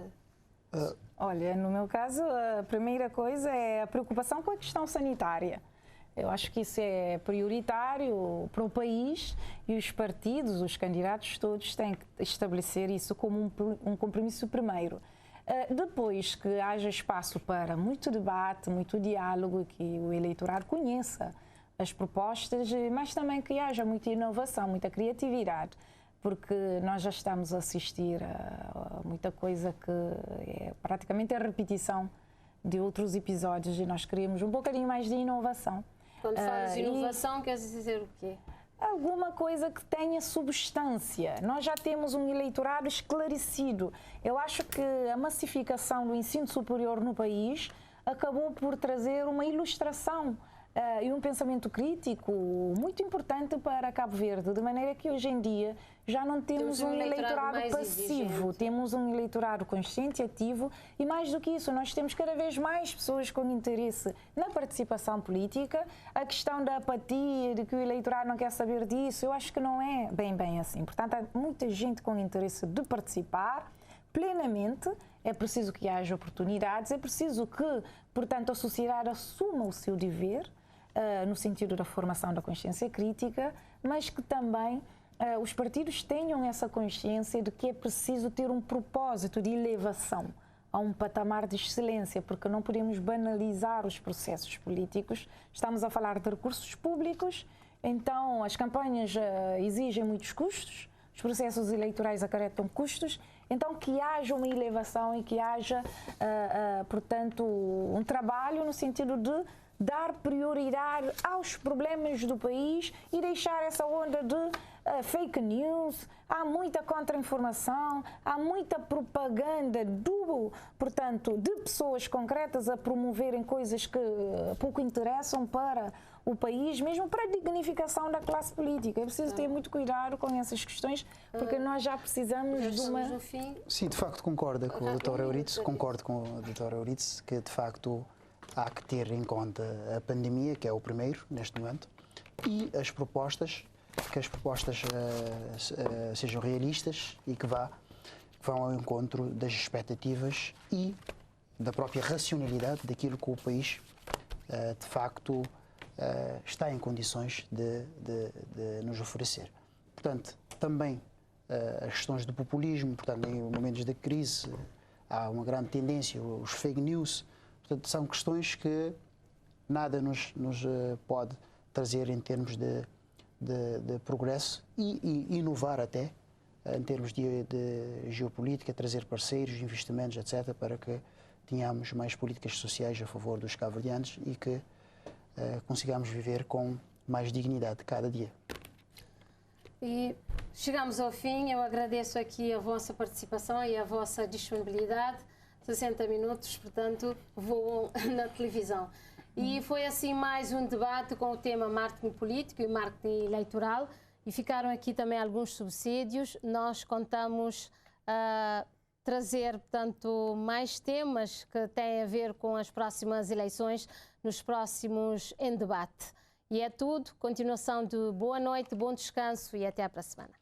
Olha, no meu caso, a primeira coisa é a preocupação com a questão sanitária. Eu acho que isso é prioritário para o país e os partidos, os candidatos todos têm que estabelecer isso como um compromisso primeiro. Depois que haja espaço para muito debate, muito diálogo, que o eleitorado conheça as propostas, mas também que haja muita inovação, muita criatividade, porque nós já estamos a assistir a muita coisa que é praticamente a repetição de outros episódios e nós queremos um bocadinho mais de inovação. Quando falas de inovação, queres dizer o quê? Alguma coisa que tenha substância. Nós já temos um eleitorado esclarecido. Eu acho que a massificação do ensino superior no país acabou por trazer uma ilustração e um pensamento crítico muito importante para Cabo Verde, de maneira que hoje em dia já não temos um eleitorado passivo, temos um eleitorado consciente e ativo, e mais do que isso, nós temos cada vez mais pessoas com interesse na participação política. A questão da apatia, de que o eleitorado não quer saber disso, eu acho que não é bem assim. Portanto, há muita gente com interesse de participar plenamente. É preciso que haja oportunidades, é preciso que, portanto, a sociedade assuma o seu dever, no sentido da formação da consciência crítica, mas que também os partidos tenham essa consciência de que é preciso ter um propósito de elevação a um patamar de excelência, porque não podemos banalizar os processos políticos. Estamos a falar de recursos públicos, então as campanhas exigem muitos custos, os processos eleitorais acarretam custos, então que haja uma elevação e que haja, portanto, um trabalho no sentido de dar prioridade aos problemas do país e deixar essa onda de fake news. Há muita contra-informação, há muita propaganda portanto, de pessoas concretas a promoverem coisas que pouco interessam para o país, mesmo para a dignificação da classe política. É preciso ter muito cuidado com essas questões, porque nós já precisamos de uma... No fim. Sim, de facto concordo com o Dr. Euridice, que de facto há que ter em conta a pandemia, que é o primeiro neste momento, e as propostas, que as propostas sejam realistas e que vão ao encontro das expectativas e da própria racionalidade daquilo que o país de facto está em condições de nos oferecer. Portanto, também as questões do populismo, portanto, em momentos de crise há uma grande tendência, os fake news, portanto, são questões que nada nos pode trazer em termos de progresso e inovar até, em termos de geopolítica, trazer parceiros, investimentos, etc., para que tenhamos mais políticas sociais a favor dos cabo-verdianos e que consigamos viver com mais dignidade cada dia. E chegamos ao fim. Eu agradeço aqui a vossa participação e a vossa disponibilidade. 60 minutos, portanto, voam na televisão. E foi assim mais um debate com o tema marketing político e marketing eleitoral. E ficaram aqui também alguns subsídios. Nós contamos trazer, portanto, mais temas que têm a ver com as próximas eleições, nos próximos Em Debate. E é tudo. Continuação de boa noite, bom descanso e até para a semana.